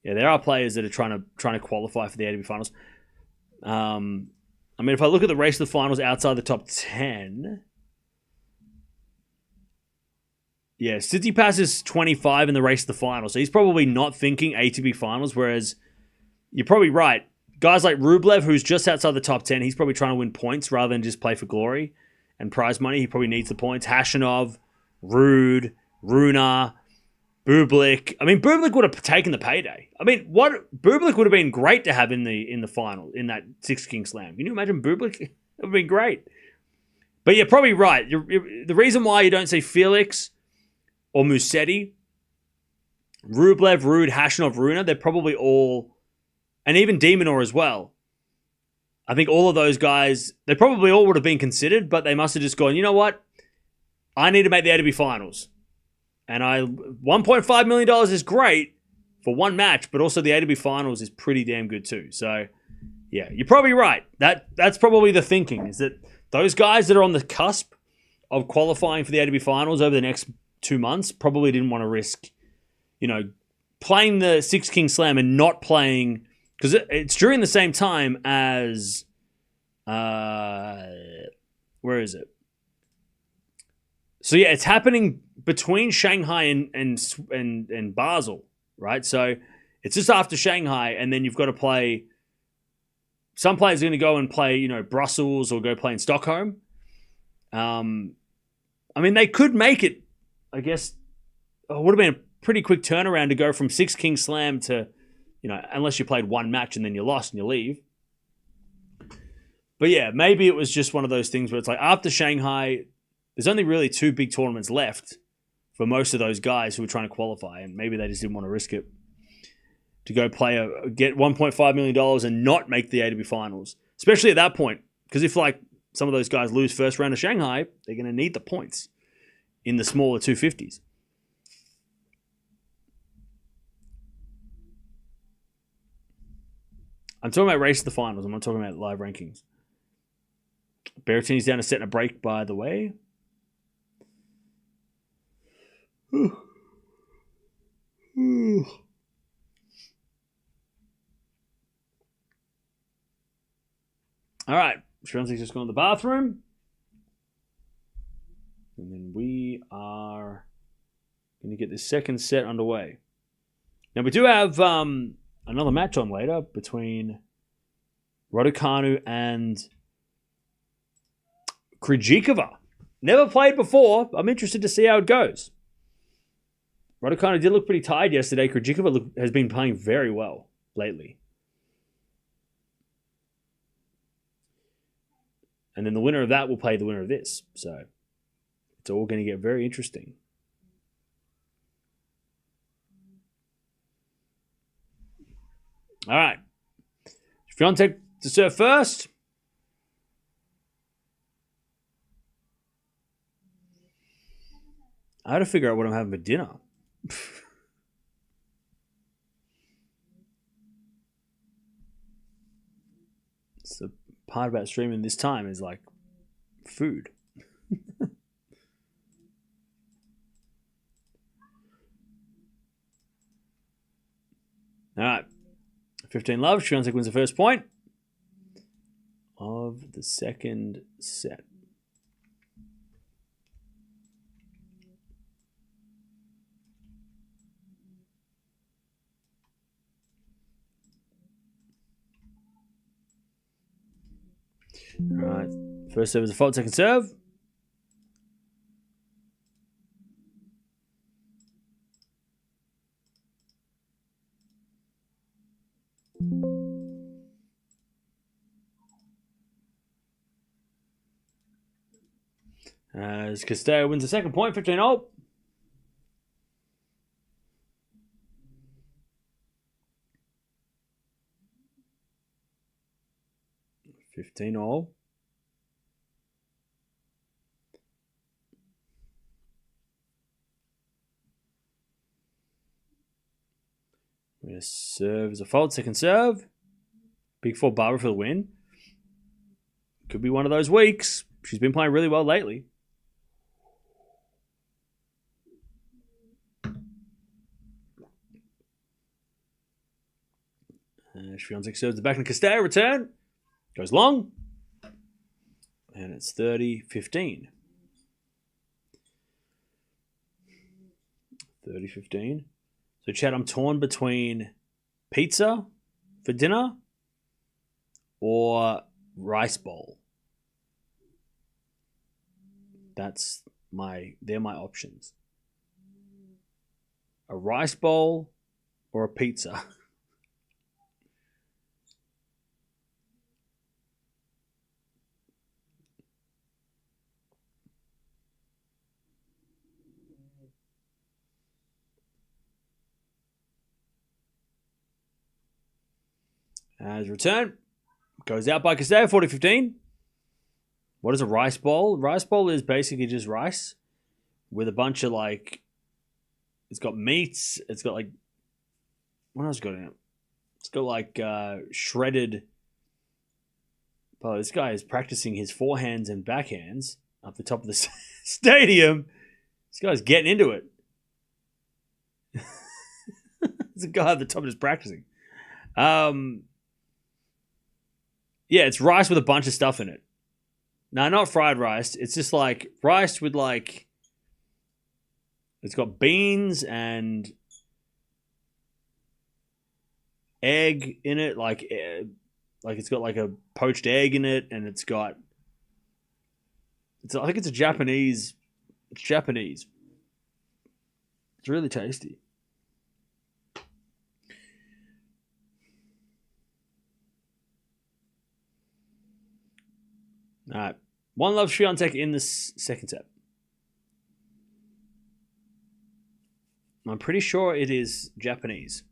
[SPEAKER 1] Yeah, there are players that are trying to qualify for the ATP finals. I mean, if I look at the race of the finals outside the top 10, yeah, Tsitsipas is 25 in the race of the finals, so he's probably not thinking ATP finals. Whereas you're probably right. Guys like Rublev, who's just outside the top 10, he's probably trying to win points rather than just play for glory and prize money. He probably needs the points. Hashanov, Rude, Runa, Bublik. I mean, Bublik would have taken the payday. I mean, Bublik would have been great to have in the final, in that Six King Slam. Can you imagine Bublik? It would have been great. But you're probably right. The reason why you don't see Felix or Musetti, Rublev, Rude, Hashanov, Runa, they're probably all, and even Demonor as well. I think all of those guys, they probably all would have been considered, but they must have just gone, you know what? I need to make the ATP finals. And $1.5 million is great for one match, but also the ATP finals is pretty damn good too. So, yeah, you're probably right. That's probably the thinking, is that those guys that are on the cusp of qualifying for the ATP finals over the next 2 months probably didn't want to risk, playing the Six King Slam and not playing, because it's during the same time as, where is it? So yeah, it's happening between Shanghai and Basel, right? So it's just after Shanghai, and then you've got to play. Some players are going to go and play, Brussels or go play in Stockholm. I mean, they could make it. I guess it would have been a pretty quick turnaround to go from Six King Slam to, unless you played one match and then you lost and you leave. But yeah, maybe it was just one of those things where it's like after Shanghai, there's only really 2 big tournaments left for most of those guys who were trying to qualify, and maybe they just didn't want to risk it to go get $1.5 million and not make the ATP finals, especially at that point. Because if some of those guys lose first round of Shanghai, they're going to need the points in the smaller 250s. I'm talking about race to the finals. I'm not talking about live rankings. Berrettini's down a set and a break, by the way. All right. Shranzik's just gone to the bathroom. And then we are going to get this second set underway. Now, we do have another match on later between Raducanu and Krejcikova. Never played before. I'm interested to see how it goes. Raducanu did look pretty tired yesterday. Krejcikova has been playing very well lately. And then the winner of that will play the winner of this. So it's all going to get very interesting. All right. Swiatek to serve first. I had to figure out what I'm having for dinner. It's a part about streaming this time is like food. All right. 15 love. Swiatek wins the first point of the second set. All right. First serve is a fault, second serve. As Cirstea wins the second point, 15-0. We're going to serve as a fault, second serve. Big four Barbara for the win. Could be one of those weeks. She's been playing really well lately. Swiatek serves the back and Cirstea return. Goes long. And it's 30-15. 30-15. So, Chad, I'm torn between pizza for dinner or rice bowl. They're my options. A rice bowl or a pizza. As return, goes out by Cirstea, 40-15. What is a rice bowl? Rice bowl is basically just rice with a bunch of it's got meats. It's got what else got in it? It's got shredded. Oh, this guy is practicing his forehands and backhands up the top of the stadium. This guy's getting into it. There's a guy at the top just practicing. Yeah, it's rice with a bunch of stuff in it. No, not fried rice. It's just rice with it's got beans and egg in it. It's got a poached egg in it, and I think it's Japanese. It's Japanese. It's really tasty. All right. One love Swiatek in the second set. I'm pretty sure it is Japanese.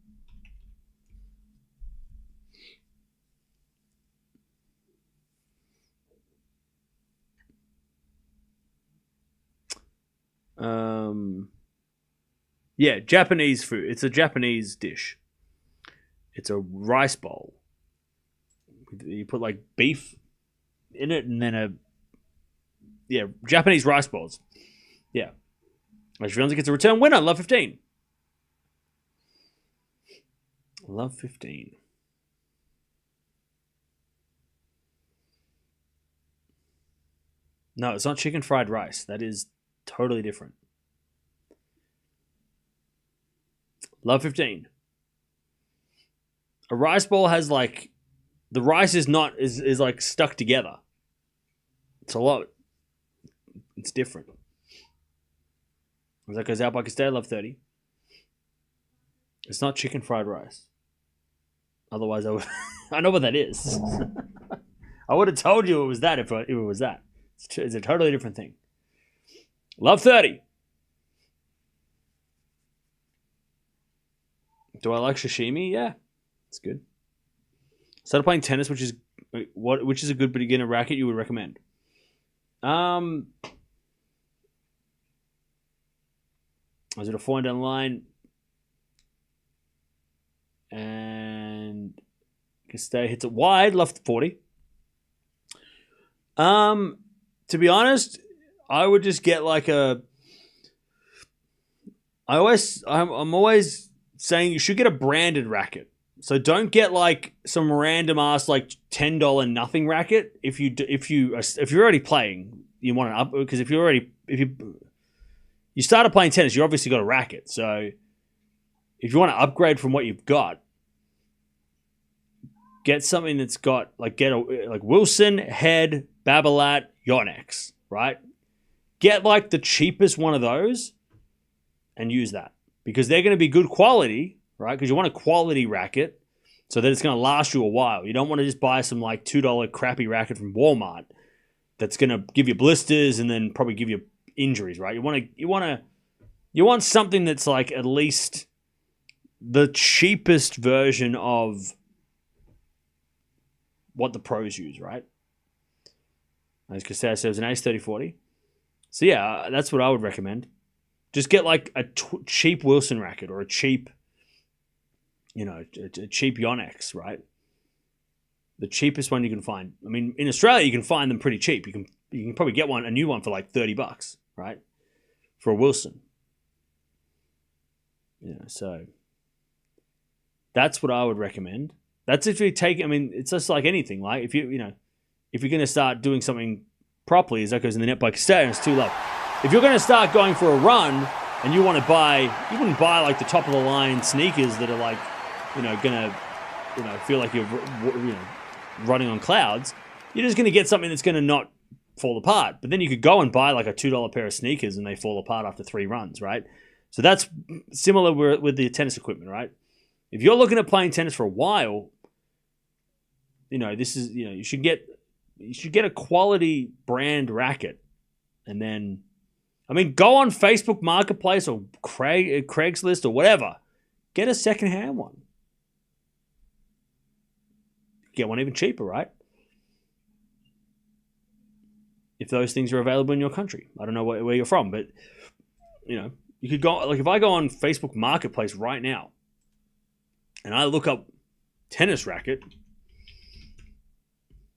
[SPEAKER 1] Yeah, Japanese food. It's a Japanese dish. It's a rice bowl. You put beef in it, and then Japanese rice balls. Yeah. Swiatek gets a return winner. Love 15. Love 15. No, it's not chicken fried rice. That is totally different. Love 15. A rice ball has the rice is stuck together. It's a lot. It's different. That goes out by Cirstea, love 30. It's not chicken fried rice. Otherwise, I know what that is. I would have told you it was that if it was that. It's a totally different thing. Love 30. Do I like sashimi? Yeah, it's good. Started playing tennis, which is a good beginner racket you would recommend. I was at a 4 down the line, and Cirstea hits it wide, left 40. To be honest, I would just get like a. I'm always saying you should get a branded racket. So don't get like some random ass like $10 nothing racket. If you're already playing, you want to up because if you started playing tennis, you obviously got a racket. So if you want to upgrade from what you've got, get something that's got like Wilson, Head, Babolat, Yonex, right? Get like the cheapest one of those and use that because they're going to be good quality, right? Because you want a quality racket so that it's going to last you a while. You don't want to just buy some like $2 crappy racket from Walmart that's going to give you blisters and then probably give you injuries, right? You want something that's like at least the cheapest version of what the pros use, right? As Casella says, an Ace 3040. So yeah, that's what I would recommend. Just get like a cheap Wilson racket or a cheap, a cheap Yonex, right? The cheapest one you can find. I mean, in Australia, you can find them pretty cheap. You can probably get a new one for like $30, right? For a Wilson. So that's what I would recommend. That's if you take. I mean, it's just like anything. Like if you're going to start doing something properly, as that goes in the net by Casella, and it's too low. If you're going to start going for a run and you wouldn't buy like the top of the line sneakers that are like, going to, feel like you're, running on clouds. You're just going to get something that's going to not fall apart. But then you could go and buy like a $2 pair of sneakers and they fall apart after 3 runs, right? So that's similar with the tennis equipment, right? If you're looking at playing tennis for a while, this is, you should get a quality brand racket. And then, go on Facebook Marketplace or Craigslist or whatever. Get a secondhand one. Get one even cheaper, right? If those things are available in your country. I don't know where you're from, but, you could go, like if I go on Facebook Marketplace right now and I look up tennis racket,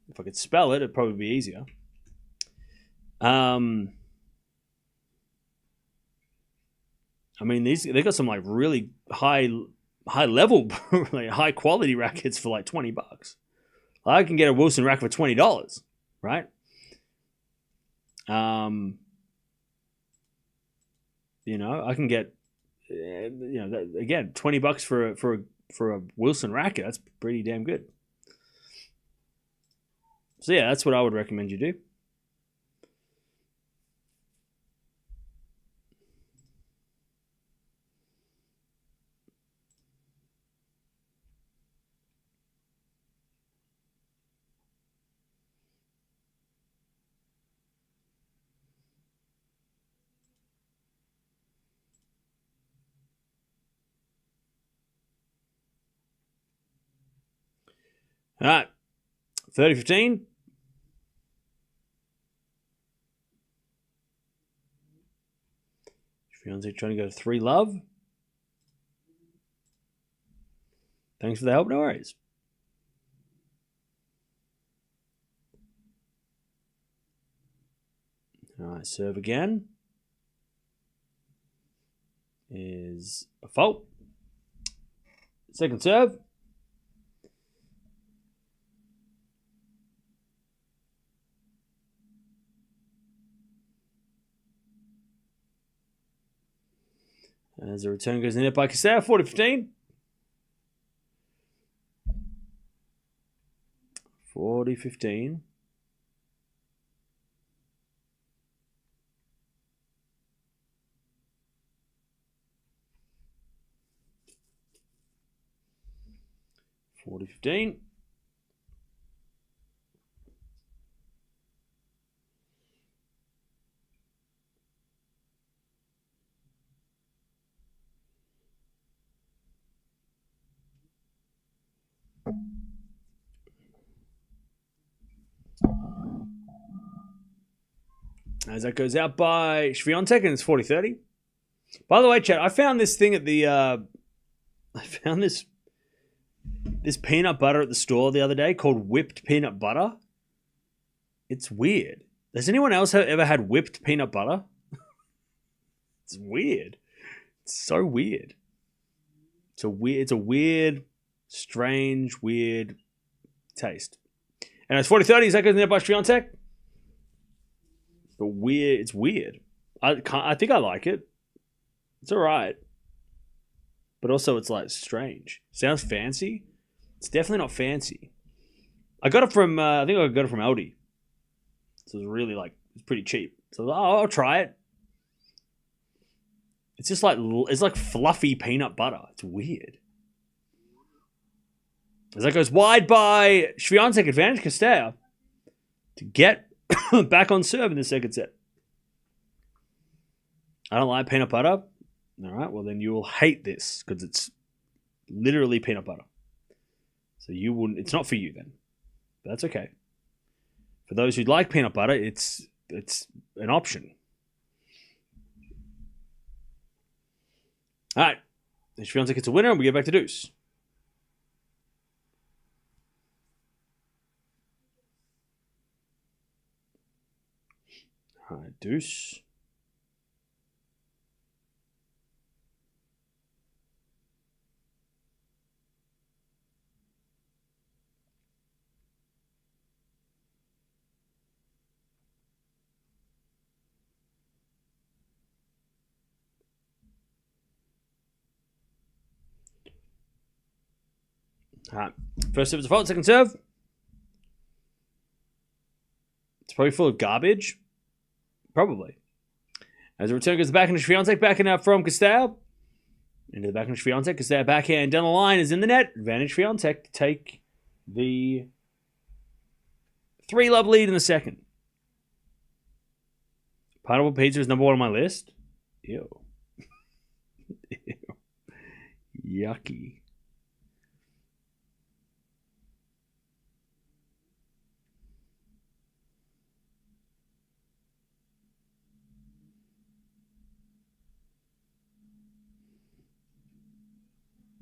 [SPEAKER 1] if I could spell it, it'd probably be easier. They got some like really high level, like high quality rackets for like $20. I can get a Wilson racket for $20, right? I can get, again, $20 for a Wilson racket. That's pretty damn good. So yeah, that's what I would recommend you do. All right, 30-15. Fiance trying to go to 3 love. Thanks for the help. No worries. All right, serve again. Is a fault. Second serve. As the return goes in there by Casella, 40-15. 40-15. As that goes out by Swiatek, and it's 40-30. By the way, chat, I found this thing at the... I found this peanut butter at the store the other day called whipped peanut butter. It's weird. Has anyone else ever had whipped peanut butter? It's weird. It's so weird. It's a weird, strange, weird taste. And it's 40-30. That goes in there by Swiatek. But weird. It's weird. I think I like it. It's all right. But also it's like strange. Sounds fancy. It's definitely not fancy. I got it from, I think I got it from Aldi. So it was really like, it's pretty cheap. So I'll try it. It's just like, it's like fluffy peanut butter. It's weird. As that goes wide by Swiatek, advantage Cirstea to get back on serve in the second set. I don't like peanut butter. All right, well then you will hate this because it's literally peanut butter. So you wouldn't. It's not for you then. But that's okay. For those who like peanut butter, it's an option. All right, Swiatek gets a winner, and we get back to deuce. All right, deuce. All right. First serve is a fault. Second serve. It's probably full of garbage. Probably. As the return goes back into Swiatek, back in from Cirstea. Into the back into Swiatek. Cirstea backhand down the line is in the net. Advantage Swiatek to take the 3-love lead in the second. Pineapple pizza is number 1 on my list. Ew. Ew. Yucky.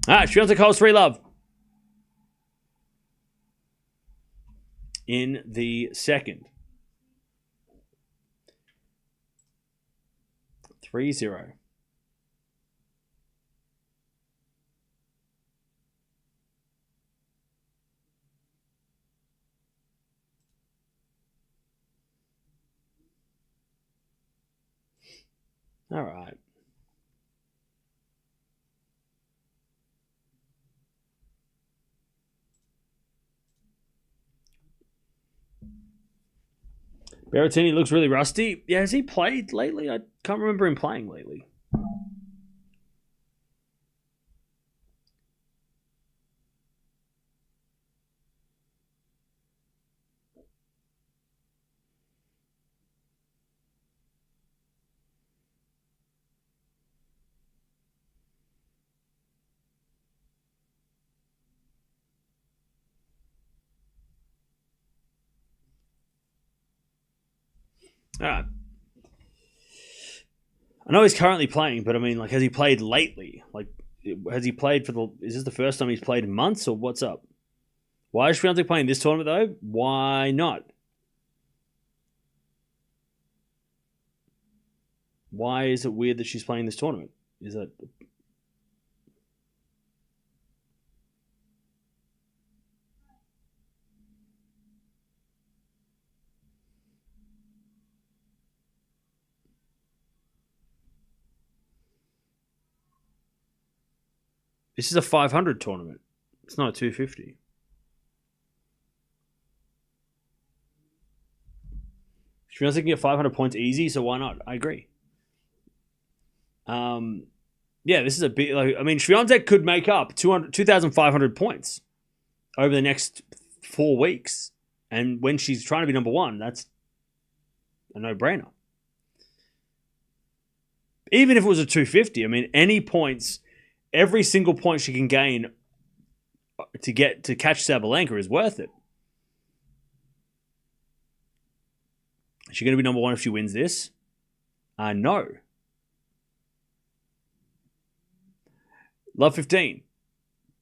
[SPEAKER 1] All right, Swiatek holds 3-love. In the second. 3-0. All right. Berrettini looks really rusty. Yeah, has he played lately? I can't remember him playing lately. All right. I know he's currently playing, but I mean, like, has he played lately? Like, has he played for the... Is this the first time he's played in months, or what's up? Why is Swiatek playing this tournament, though? Why not? Why is it weird that she's playing this tournament? Is that... This is a 500 tournament. It's not a 250. Swiatek can get 500 points easy, so why not? I agree. Yeah, this is a big... Like, I mean, Swiatek could make up 2,500 points over the next 4 weeks. And when she's trying to be number 1, that's a no-brainer. Even if it was a 250, I mean, any points... Every single point she can gain to catch Sabalenka is worth it. Is she going to be number 1 if she wins this? No. Love 15.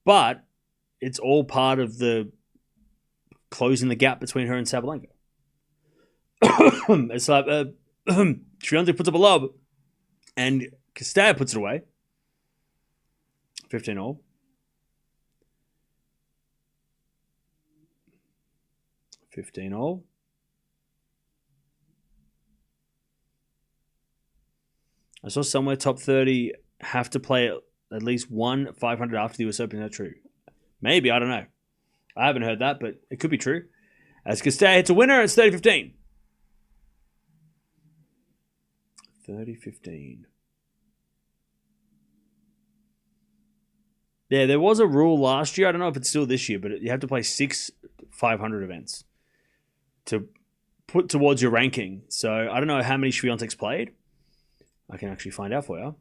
[SPEAKER 1] But it's all part of the closing the gap between her and Sabalenka. It's like Swiatek puts up a lob, and Cirstea puts it away. 15-all. 15-all. I saw somewhere top 30 have to play at least one 500 after the US Open. Is that true? Maybe, I don't know. I haven't heard that, but it could be true. As Cirstea hits a winner, it's 30-15. 30-15. Yeah, there was a rule last year. I don't know if it's still this year, but you have to play 6 500 events to put towards your ranking. So I don't know how many Swiatek's played. I can actually find out for you.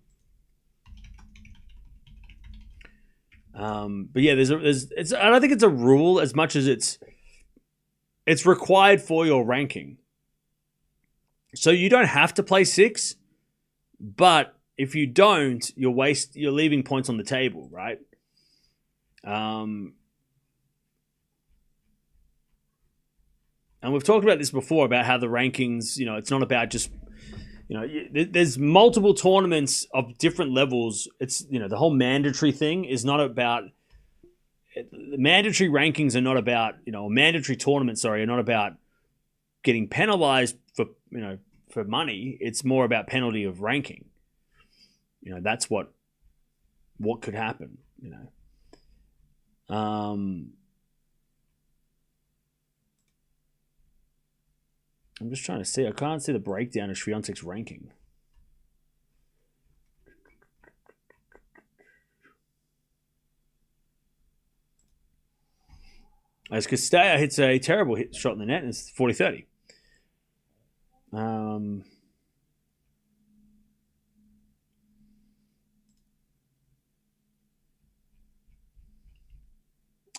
[SPEAKER 1] But yeah, I don't think it's a rule as much as it's required for your ranking. So you don't have to play 6, but if you don't, you're leaving points on the table, right? And we've talked about this before about how the rankings, it's not about just, there's multiple tournaments of different levels. It's, the whole mandatory thing is not about, the mandatory rankings are not about, mandatory tournaments, are not about getting penalized for, for money. It's more about penalty of ranking. That's what could happen, I'm just trying to see. I can't see the breakdown of Swiatek's ranking. As Cirstea hits a terrible shot in the net, and it's 40-30.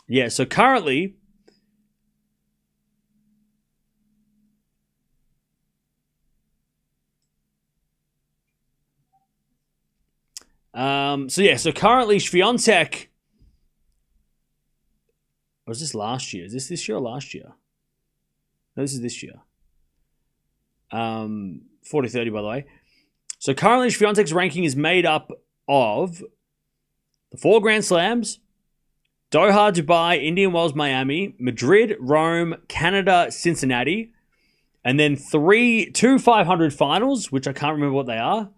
[SPEAKER 1] Yeah, so currently, so currently Swiatek, was this last year? Is this year or last year? No, this is this year. 40-30, by the way. So currently Swiatek's ranking is made up of the 4 Grand Slams, Doha, Dubai, Indian Wells, Miami, Madrid, Rome, Canada, Cincinnati, and then 2 500 finals, which I can't remember what they are,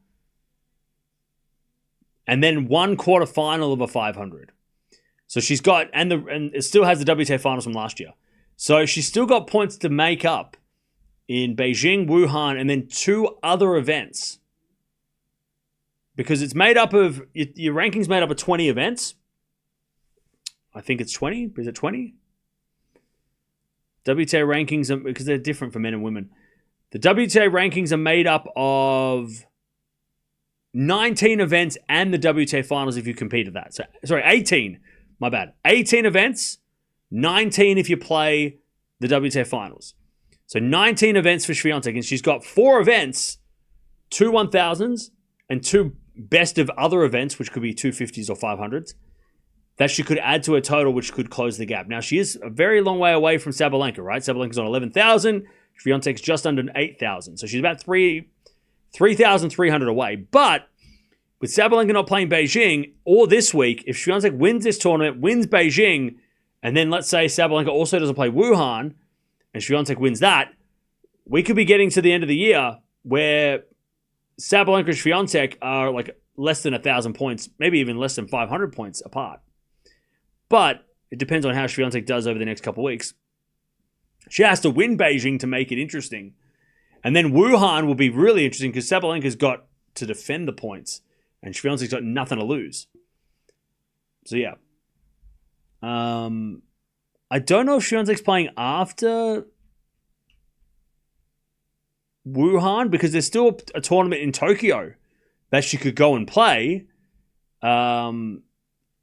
[SPEAKER 1] and then 1 quarterfinal of a 500. So she's got, and it still has the WTA finals from last year. So she's still got points to make up in Beijing, Wuhan, and then 2 other events. Because it's made up of, your ranking's made up of 20 events. I think it's 20. Is it 20? WTA rankings, because they're different for men and women. The WTA rankings are made up of 19 events and the WTA finals if you compete at that. So, sorry, 18. My bad. 18 events, 19 if you play the WTA finals. So 19 events for Swiatek, and she's got 4 events, 2 1000s and 2 best of other events, which could be 250s or 500s, that she could add to her total, which could close the gap. Now, she is a very long way away from Sabalenka, right? Sabalenka's on 11,000. Swiatek's just under 8,000. So she's about 3,300 away. But with Sabalenka not playing Beijing, or this week, if Swiatek wins this tournament, wins Beijing, and then let's say Sabalenka also doesn't play Wuhan, and Swiatek wins that, we could be getting to the end of the year where Sabalenka and Swiatek are like less than 1,000 points, maybe even less than 500 points apart. But it depends on how Swiatek does over the next couple of weeks. She has to win Beijing to make it interesting. And then Wuhan will be really interesting because Sabalenka's got to defend the points and Swiatek's got nothing to lose. So, yeah. I don't know if Swiatek's playing after Wuhan because there's still a tournament in Tokyo that she could go and play.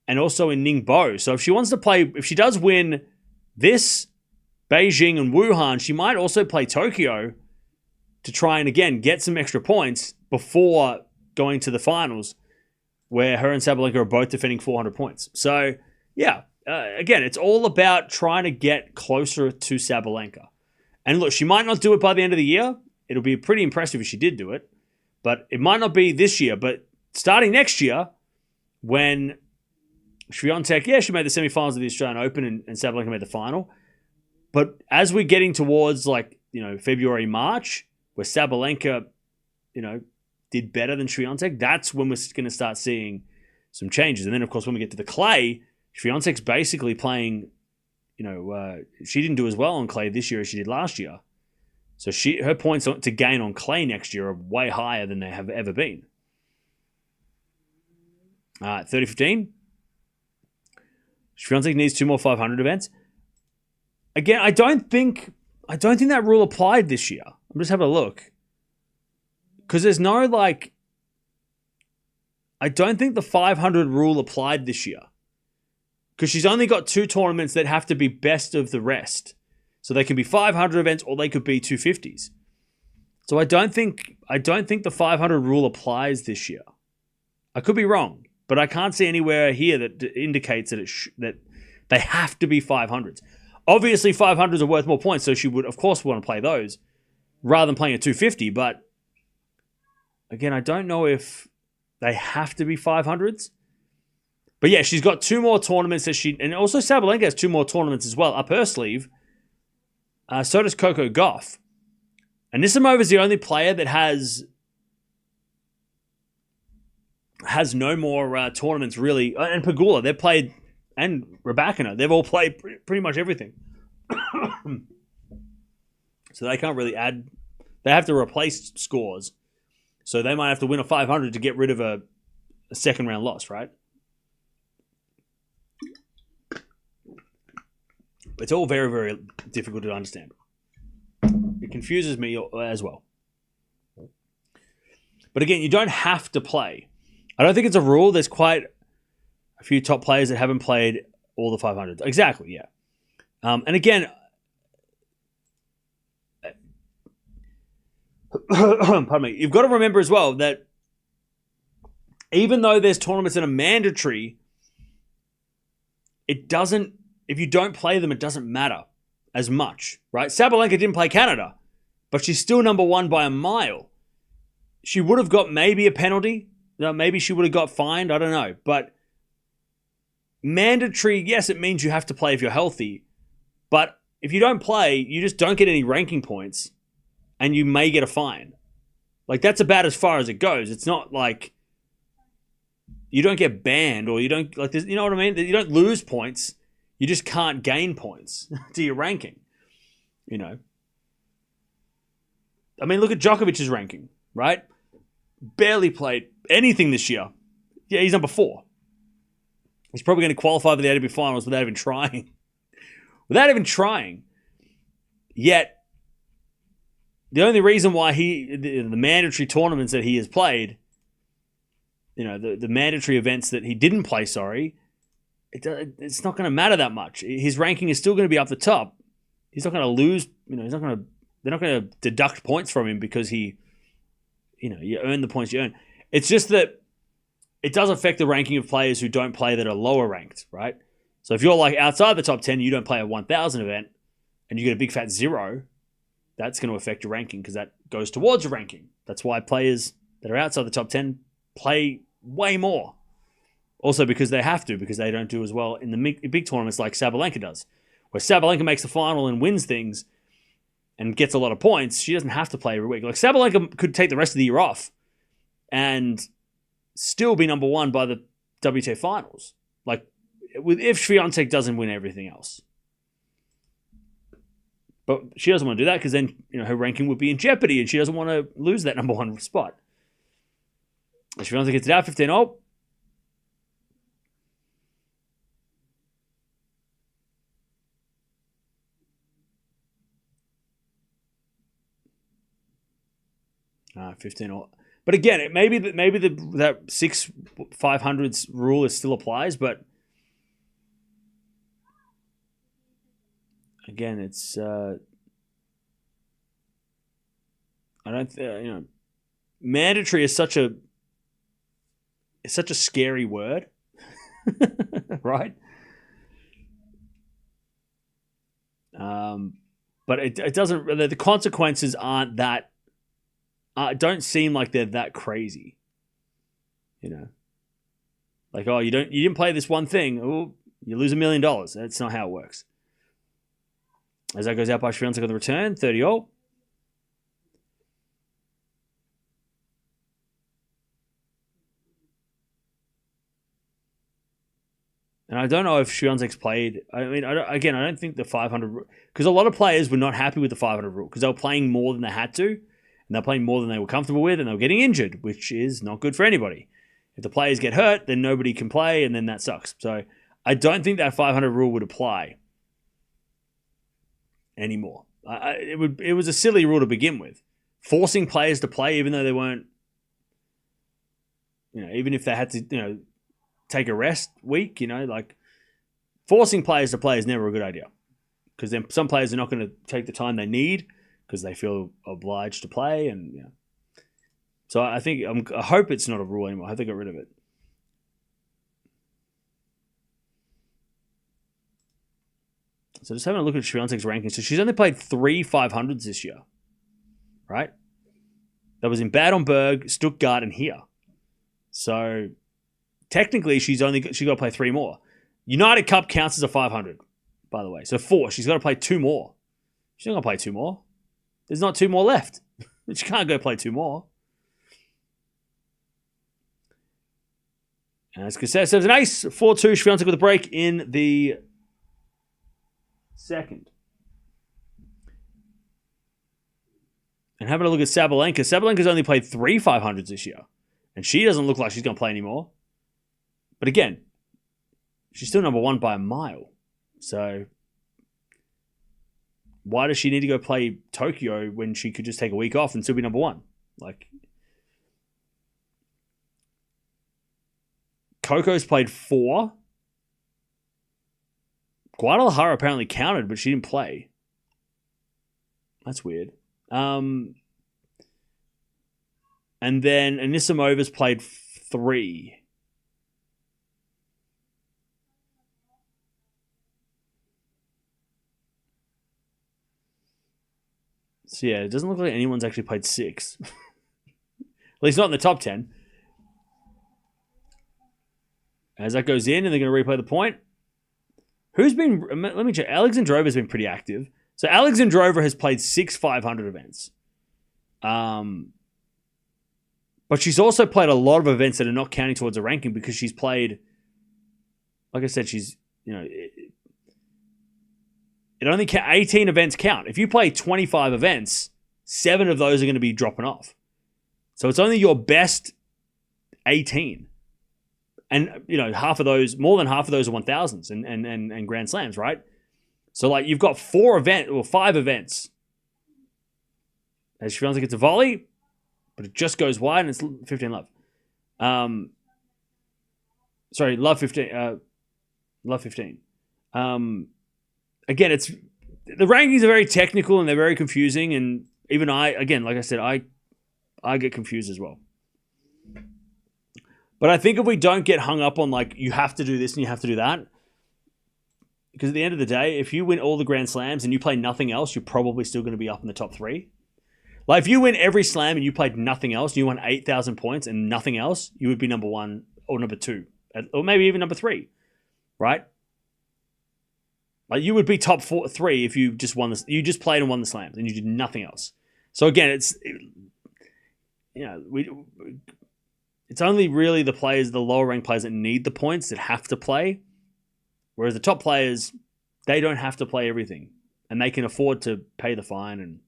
[SPEAKER 1] And also in Ningbo. So if she wants to play, if she does win this, Beijing and Wuhan, she might also play Tokyo to try and, again, get some extra points before going to the finals where her and Sabalenka are both defending 400 points. So, yeah, again, it's all about trying to get closer to Sabalenka. And look, she might not do it by the end of the year. It'll be pretty impressive if she did do it. But it might not be this year. But starting next year, when Swiatek, she made the semifinals of the Australian Open and Sabalenka made the final. But as we're getting towards February, March, where Sabalenka, did better than Swiatek, that's when we're going to start seeing some changes. And then, of course, when we get to the clay, Swiatek's basically playing, she didn't do as well on clay this year as she did last year. So her points to gain on clay next year are way higher than they have ever been. 30-15. Swiatek needs 2 more 500 events. Again, I don't think that rule applied this year. I'm just having a look. Because there's no, I don't think the 500 rule applied this year. Because she's only got 2 tournaments that have to be best of the rest. So they can be 500 events or they could be 250s. So I don't think the 500 rule applies this year. I could be wrong, but I can't see anywhere here that indicates that they have to be 500s. Obviously, 500s are worth more points, so she would, of course, want to play those rather than playing a 250. But again, I don't know if they have to be 500s. But yeah, she's got 2 more tournaments and also Sabalenka has 2 more tournaments as well up her sleeve. So does Coco Gauff. And Nisimova is the only player that has no more tournaments really. And Pegula, they've played, and Raducanu, they've all played pretty much everything. So they can't really add. They have to replace scores. So they might have to win a 500 to get rid of a second round loss, right? It's all very, very difficult to understand. It confuses me as well. But again, you don't have to play. I don't think it's a rule. There's quite a few top players that haven't played all the 500s. Exactly, yeah. And again, pardon me, you've got to remember as well that even though there's tournaments that are mandatory, it doesn't, if you don't play them, it doesn't matter as much, right? Sabalenka didn't play Canada, but she's still number 1 by a mile. She would have got maybe a penalty. Maybe she would have got fined. I don't know. But mandatory, yes, it means you have to play if you're healthy. But if you don't play, you just don't get any ranking points and you may get a fine. That's about as far as it goes. It's not like you don't get banned or you don't, you know what I mean? You don't lose points. You just can't gain points to your ranking. I mean, look at Djokovic's ranking, right? Barely played anything this year. Yeah, he's number 4. He's probably going to qualify for the ATP finals without even trying. Yet, the only reason why the mandatory tournaments that he has played, the mandatory events that he didn't play, it's not going to matter that much. His ranking is still going to be up the top. He's not going to lose. They're not going to deduct points from him because you earn the points you earn. It's just that it does affect the ranking of players who don't play that are lower ranked, right? So if you're outside the top 10, you don't play a 1,000 event, and you get a big fat 0, that's going to affect your ranking because that goes towards your ranking. That's why players that are outside the top 10 play way more. Also because they have to, because they don't do as well in the big tournaments like Sabalenka does. Where Sabalenka makes the final and wins things and gets a lot of points, she doesn't have to play every week. Sabalenka could take the rest of the year off and still be number 1 by the WTA finals. If Swiatek doesn't win everything else. But she doesn't want to do that because then her ranking would be in jeopardy and she doesn't want to lose that number 1 spot. Swiatek gets it out 15-0. Uh, 15-0. But again, maybe that 6 500s rule still applies, but again, it's I don't mandatory is such a scary word, right? but it doesn't. The consequences aren't that. Don't seem like they're that crazy. You know, like, oh, you didn't play this one thing. Oh, you lose $1 million. That's not how it works. As that goes out by Swiatek on the return, 30-all. And I don't know if Swiatek's played. I mean, I don't think the 500, because a lot of players were not happy with the 500 rule because they were playing more than they had to, and they're playing more than they were comfortable with, and they were getting injured, which is not good for anybody. If the players get hurt, then nobody can play, and then that sucks. So I don't think that 500 rule would apply anymore. It was a silly rule to begin with, forcing players to play even though they weren't, even if they had to, take a rest week, like forcing players to play is never a good idea, because then some players are not going to take the time they need because they feel obliged to play, and so I hope it's not a rule anymore. I hope they got rid of it. So just having a look at Swiatek's rankings. So she's only played 3 500s this year, right? That was in Bad Homburg, Stuttgart, and here. So technically, she's got to play 3 more. United Cup counts as a 500, by the way. So 4. She's got to play 2 more. She's not going to play 2 more. There's not 2 more left. She can't go play 2 more. And as Cassette says, an ace, 4-2. Swiatek with a break in the second. And having a look at Sabalenka. Sabalenka's only played 3 500s this year. And she doesn't look like she's going to play anymore. But again, she's still number 1 by a mile. So why does she need to go play Tokyo when she could just take a week off and still be number 1? Like, Coco's played 4. Guadalajara apparently counted, but she didn't play. That's weird. And then Anisimova's played 3. So yeah, it doesn't look like anyone's actually played 6. At least not in the top 10. As that goes in, and they're going to replay the point. Let me check. Alexandrova's been pretty active. So Alexandrova has played 6 500 events. But she's also played a lot of events that are not counting towards a ranking because she's played, like I said, she's, it only 18 events count. If you play 25 events, 7 of those are going to be dropping off. So it's only your best 18. And, half of those, more than half of those are 1000s and Grand Slams, right? So, like, you've got 5 events. As Swiatek gets a volley, but it just goes wide and it's 15 love. Love 15. Love 15. Again, the rankings are very technical and they're very confusing. And even like I said, I get confused as well. But I think if we don't get hung up on, like, you have to do this and you have to do that, because at the end of the day, if you win all the Grand Slams and you play nothing else, you're probably still going to be up in the top 3. Like, if you win every slam and you played nothing else, and you won 8,000 points and nothing else, you would be number 1 or number 2, or maybe even number 3, right? Like, you would be top 3 if you just you just played and won the slams and you did nothing else. So again, it's only really the lower ranked players that need the points that have to play, whereas the top players, they don't have to play everything and they can afford to pay the fine. And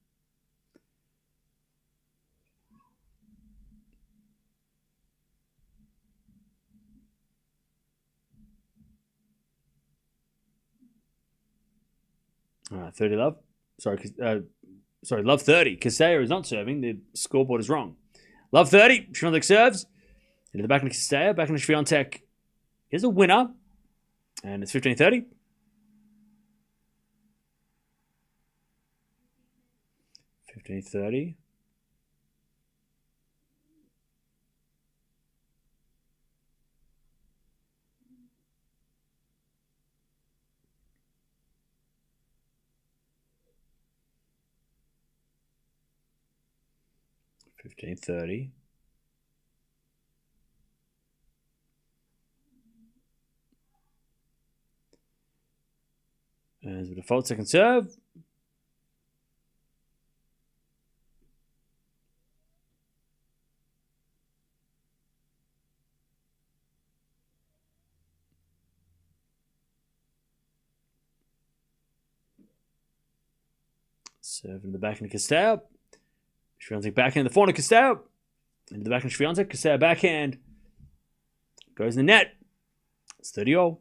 [SPEAKER 1] all right, 30 love. Love 30. Castella is not serving. The scoreboard is wrong. Love 30. Swiatek serves. Into the back of Castella. Back into Swiatek. Here's a winner. And it's 15-30. 15-30. 15-30. As the default second serve. Serve in the back into Cirstea. Swiatek backhand in the forehand to Cirstea. Into the backhand Swiatek. Cirstea backhand. Goes in the net. It's 30-all.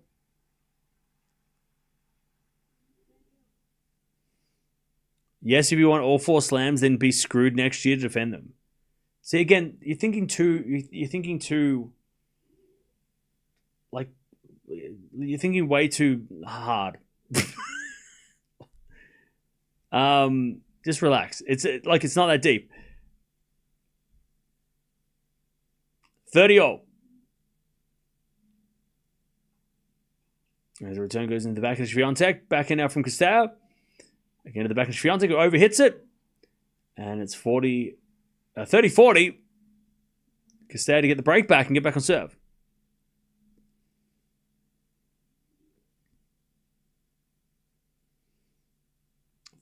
[SPEAKER 1] Yes, if you want all 4 slams, then be screwed next year to defend them. See, again, you're thinking too, like, you're thinking way too hard. Just relax. It's not that deep. 30-all. As the return goes into the back of Swiatek. Back in now from Cirstea. Again to the back of Swiatek, who overhits it. And it's 30-40. Cirstea to get the break back and get back on serve.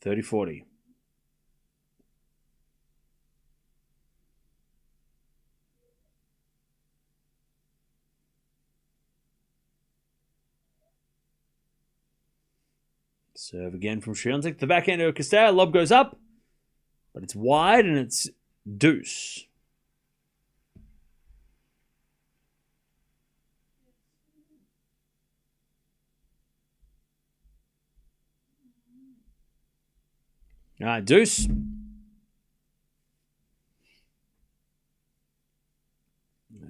[SPEAKER 1] $30-40. Serve again from Swiatek. The backhand of Cirstea. Lob goes up, but it's wide and it's deuce. All right, deuce.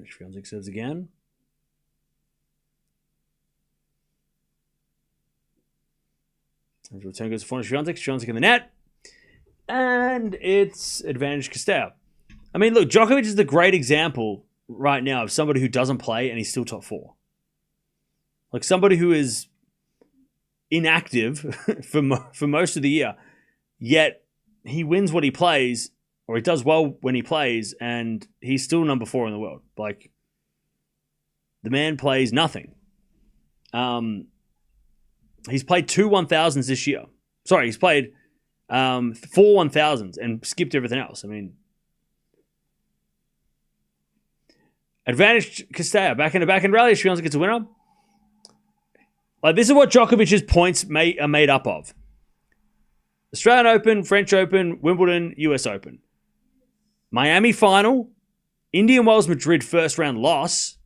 [SPEAKER 1] Swiatek serves again. As the return goes to forehand Swiatek. Swiatek in the net. And it's advantage Cirstea. I mean, look, Djokovic is the great example right now of somebody who doesn't play and he's still top 4. Like somebody who is inactive for most of the year, yet he wins what he plays, or he does well when he plays, and he's still number 4 in the world. Like, the man plays nothing. He's played 2 1000s this year. Sorry, he's played 4 1000s and skipped everything else. I mean, advantage Cirstea. Back in rally. Swiatek gets a winner. Like, this is what Djokovic's points are made up of. Australian Open, French Open, Wimbledon, US Open. Miami final. Indian Wells Madrid first round loss.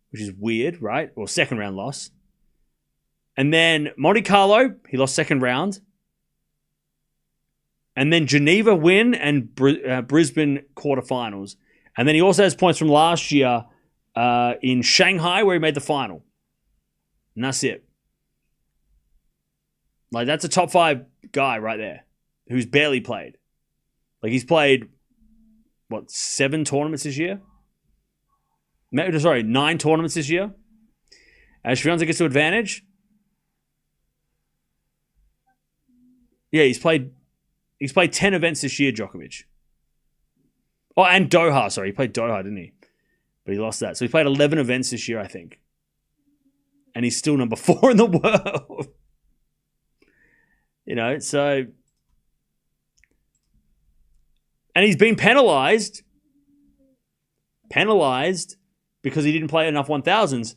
[SPEAKER 1] Which is weird, right? Or second round loss. And then Monte Carlo, he lost second round. And then Geneva win and Brisbane quarterfinals. And then he also has points from last year in Shanghai where he made the final. And that's it. Like, that's a top 5 guy right there who's barely played. Like, he's played, 7 tournaments this year? Sorry, 9 tournaments this year. As Swiatek gets to advantage. Yeah, he's played 10 events this year, Djokovic. Oh, and Doha. Sorry, he played Doha, didn't he? But he lost that. So he played 11 events this year, I think. And he's still number 4 in the world. So... And he's been penalized because he didn't play enough 1000s.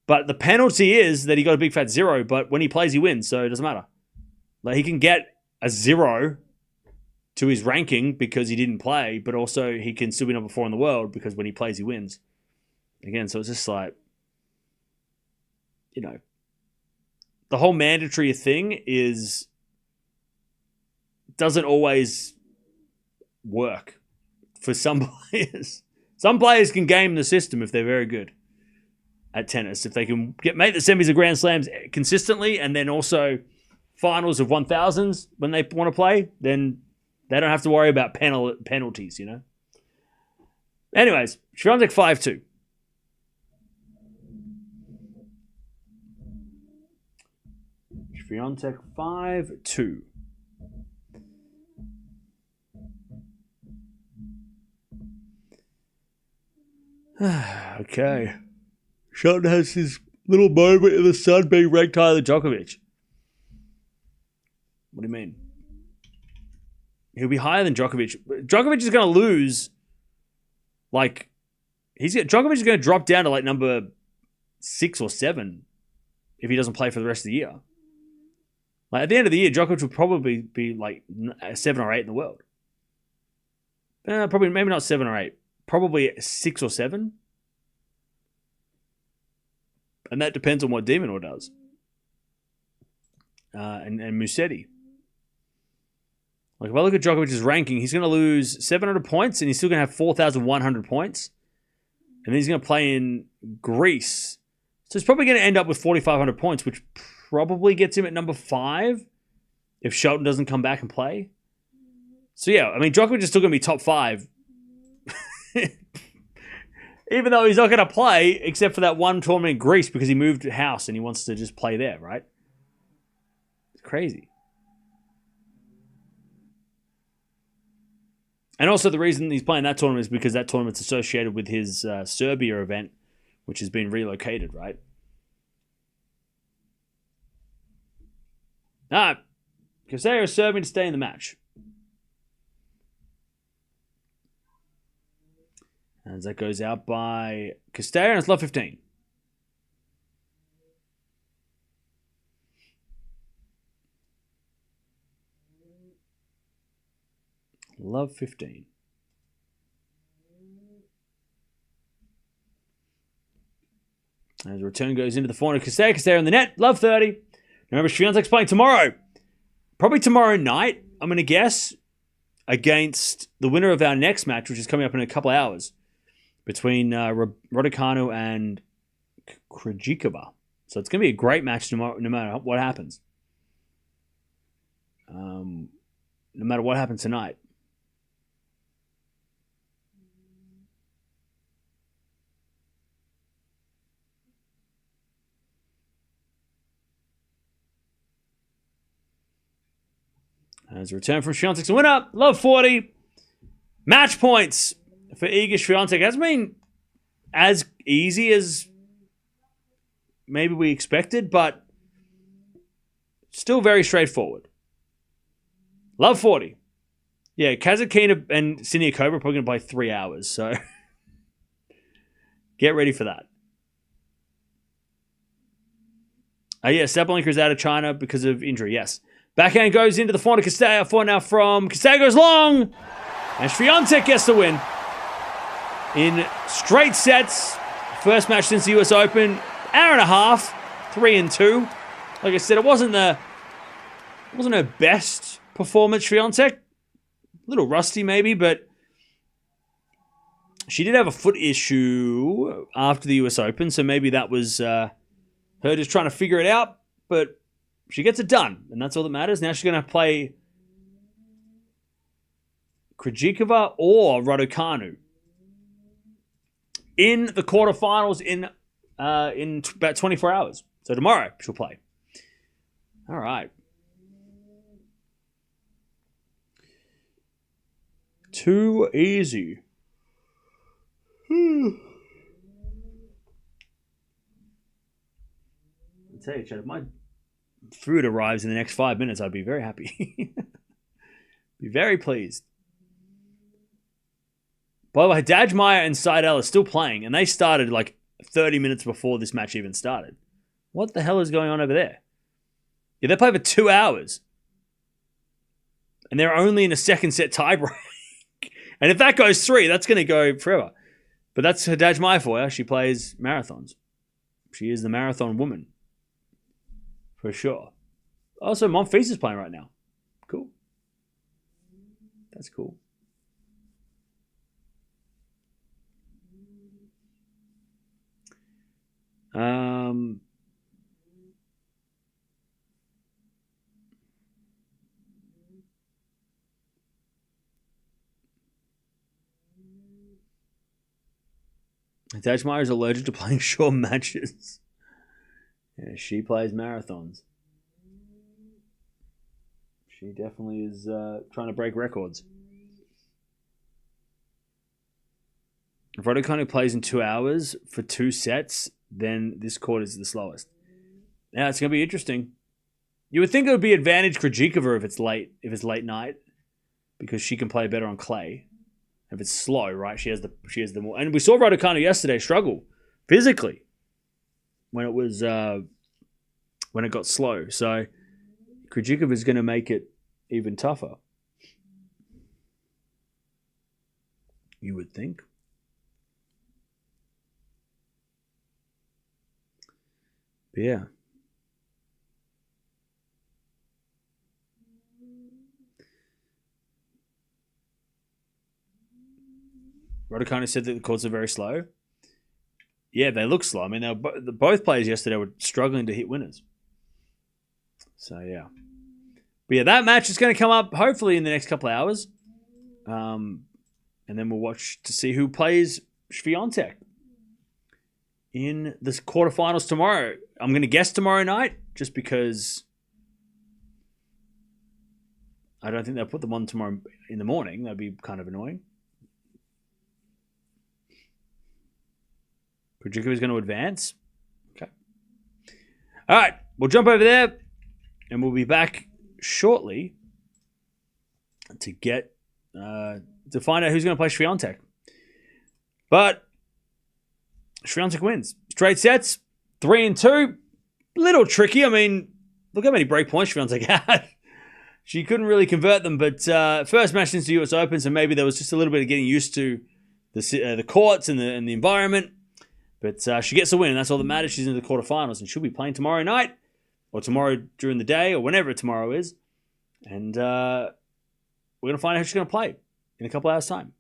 [SPEAKER 1] But the penalty is that he got a big fat 0, but when he plays, he wins, so it doesn't matter. Like, he can get a 0 to his ranking because he didn't play, but also he can still be number 4 in the world because when he plays, he wins. Again, so it's just like, the whole mandatory thing doesn't always work for some players. Some players can game the system if they're very good at tennis. If they can make the semis of Grand Slams consistently and then also finals of 1000s when they want to play, then they don't have to worry about penalties, Anyways, Swiatek 5-2. Swiatek 5-2. Okay. Shelton has his little moment in the sun being ranked higher than Djokovic. What do you mean? He'll be higher than Djokovic. Djokovic is going to lose. Like, Djokovic is going to drop down to like number 6 or 7 if he doesn't play for the rest of the year. Like at the end of the year, Djokovic will probably be like 7 or 8 in the world. Probably maybe not 7 or 8. Probably 6 or 7. And that depends on what Demonor does. And Musetti. Like if I look at Djokovic's ranking, he's going to lose 700 points and he's still going to have 4,100 points. And then he's going to play in Greece. So he's probably going to end up with 4,500 points, which probably gets him at number 5 if Shelton doesn't come back and play. So yeah, I mean, Djokovic is still going to be top 5. Even though he's not going to play except for that one tournament in Greece because he moved house and he wants to just play there, right? It's crazy. And also the reason he's playing that tournament is because that tournament's associated with his Serbia event, which has been relocated, right? Castella is serving to stay in the match. As that goes out by Castella, and it's love 15. Love 15. As the return goes into the forehand of Castella. Castella in the net. Love 30. Remember, Swiatek's playing tomorrow. Probably tomorrow night, I'm going to guess, against the winner of our next match, which is coming up in a couple of hours, between Raducanu and Krejcikova. So it's going to be a great match no matter what happens. No matter what happens tonight. As a return from Swiatek's a winner. Love 40. Match points for Iga Swiatek. Hasn't been as easy as maybe we expected, but still very straightforward. Love 40. Yeah, Kazatkina and Siniakova are probably going to play 3 hours, so get ready for that. Yeah, Sabalenka is out of China because of injury, yes. Backhand goes into the forehand of Castella. Forehand now from Castella goes long. And Swiatek gets the win. In straight sets. First match since the US Open. Hour and a half. 3-2. Like I said, it wasn't her best performance, Swiatek. A little rusty maybe, but she did have a foot issue after the US Open, so maybe that was her just trying to figure it out, but she gets it done, and that's all that matters. Now she's going to play Krejcikova or Raducanu in the quarterfinals in about 24 hours. So tomorrow she'll play. All right. Too easy. I'll tell you, Chad, if my food arrives in the next 5 minutes, I'd be very happy. Be very pleased. By the way, Dajmeyer and Seidel are still playing, and they started like 30 minutes before this match even started. What the hell is going on over there? Yeah, they play for 2 hours. And they're only in a second set tiebreak. And if that goes 3, that's going to go forever. But that's Dajmeyer for her. She plays marathons. She is the marathon woman. For sure. Also, Monfils is playing right now. Cool. That's cool. Dajmeyer is allergic to playing short matches. Yeah, she plays marathons. She definitely is trying to break records. If Raducanu plays in 2 hours for 2 sets, then this court is the slowest. Now it's going to be interesting. You would think it would be advantage Krejcikova if it's late night, because she can play better on clay. If it's slow, right? She has the more. And we saw Raducanu yesterday struggle physically when it got slow. So Krejcikova is going to make it even tougher. You would think. But yeah. Raducanu said that the courts are very slow. Yeah, they look slow. I mean, both players yesterday were struggling to hit winners. So, yeah. But yeah, that match is going to come up hopefully in the next couple of hours. And then we'll watch to see who plays Swiatek in the quarterfinals tomorrow. I'm going to guess tomorrow night just because I don't think they'll put them on tomorrow in the morning. That'd be kind of annoying. Krejcikova is going to advance. Okay. All right. We'll jump over there and we'll be back shortly to get to find out who's going to play Swiatek. But Swiatek wins. Straight sets, 3-2. Little tricky. I mean, look how many break points Swiatek had. She couldn't really convert them, but first match since the US Open, so maybe there was just a little bit of getting used to the courts and the environment. But she gets a win, and that's all that matters. She's in the quarterfinals, and she'll be playing tomorrow night, or tomorrow during the day, or whenever tomorrow is. And we're going to find out who she's going to play in a couple hours' time.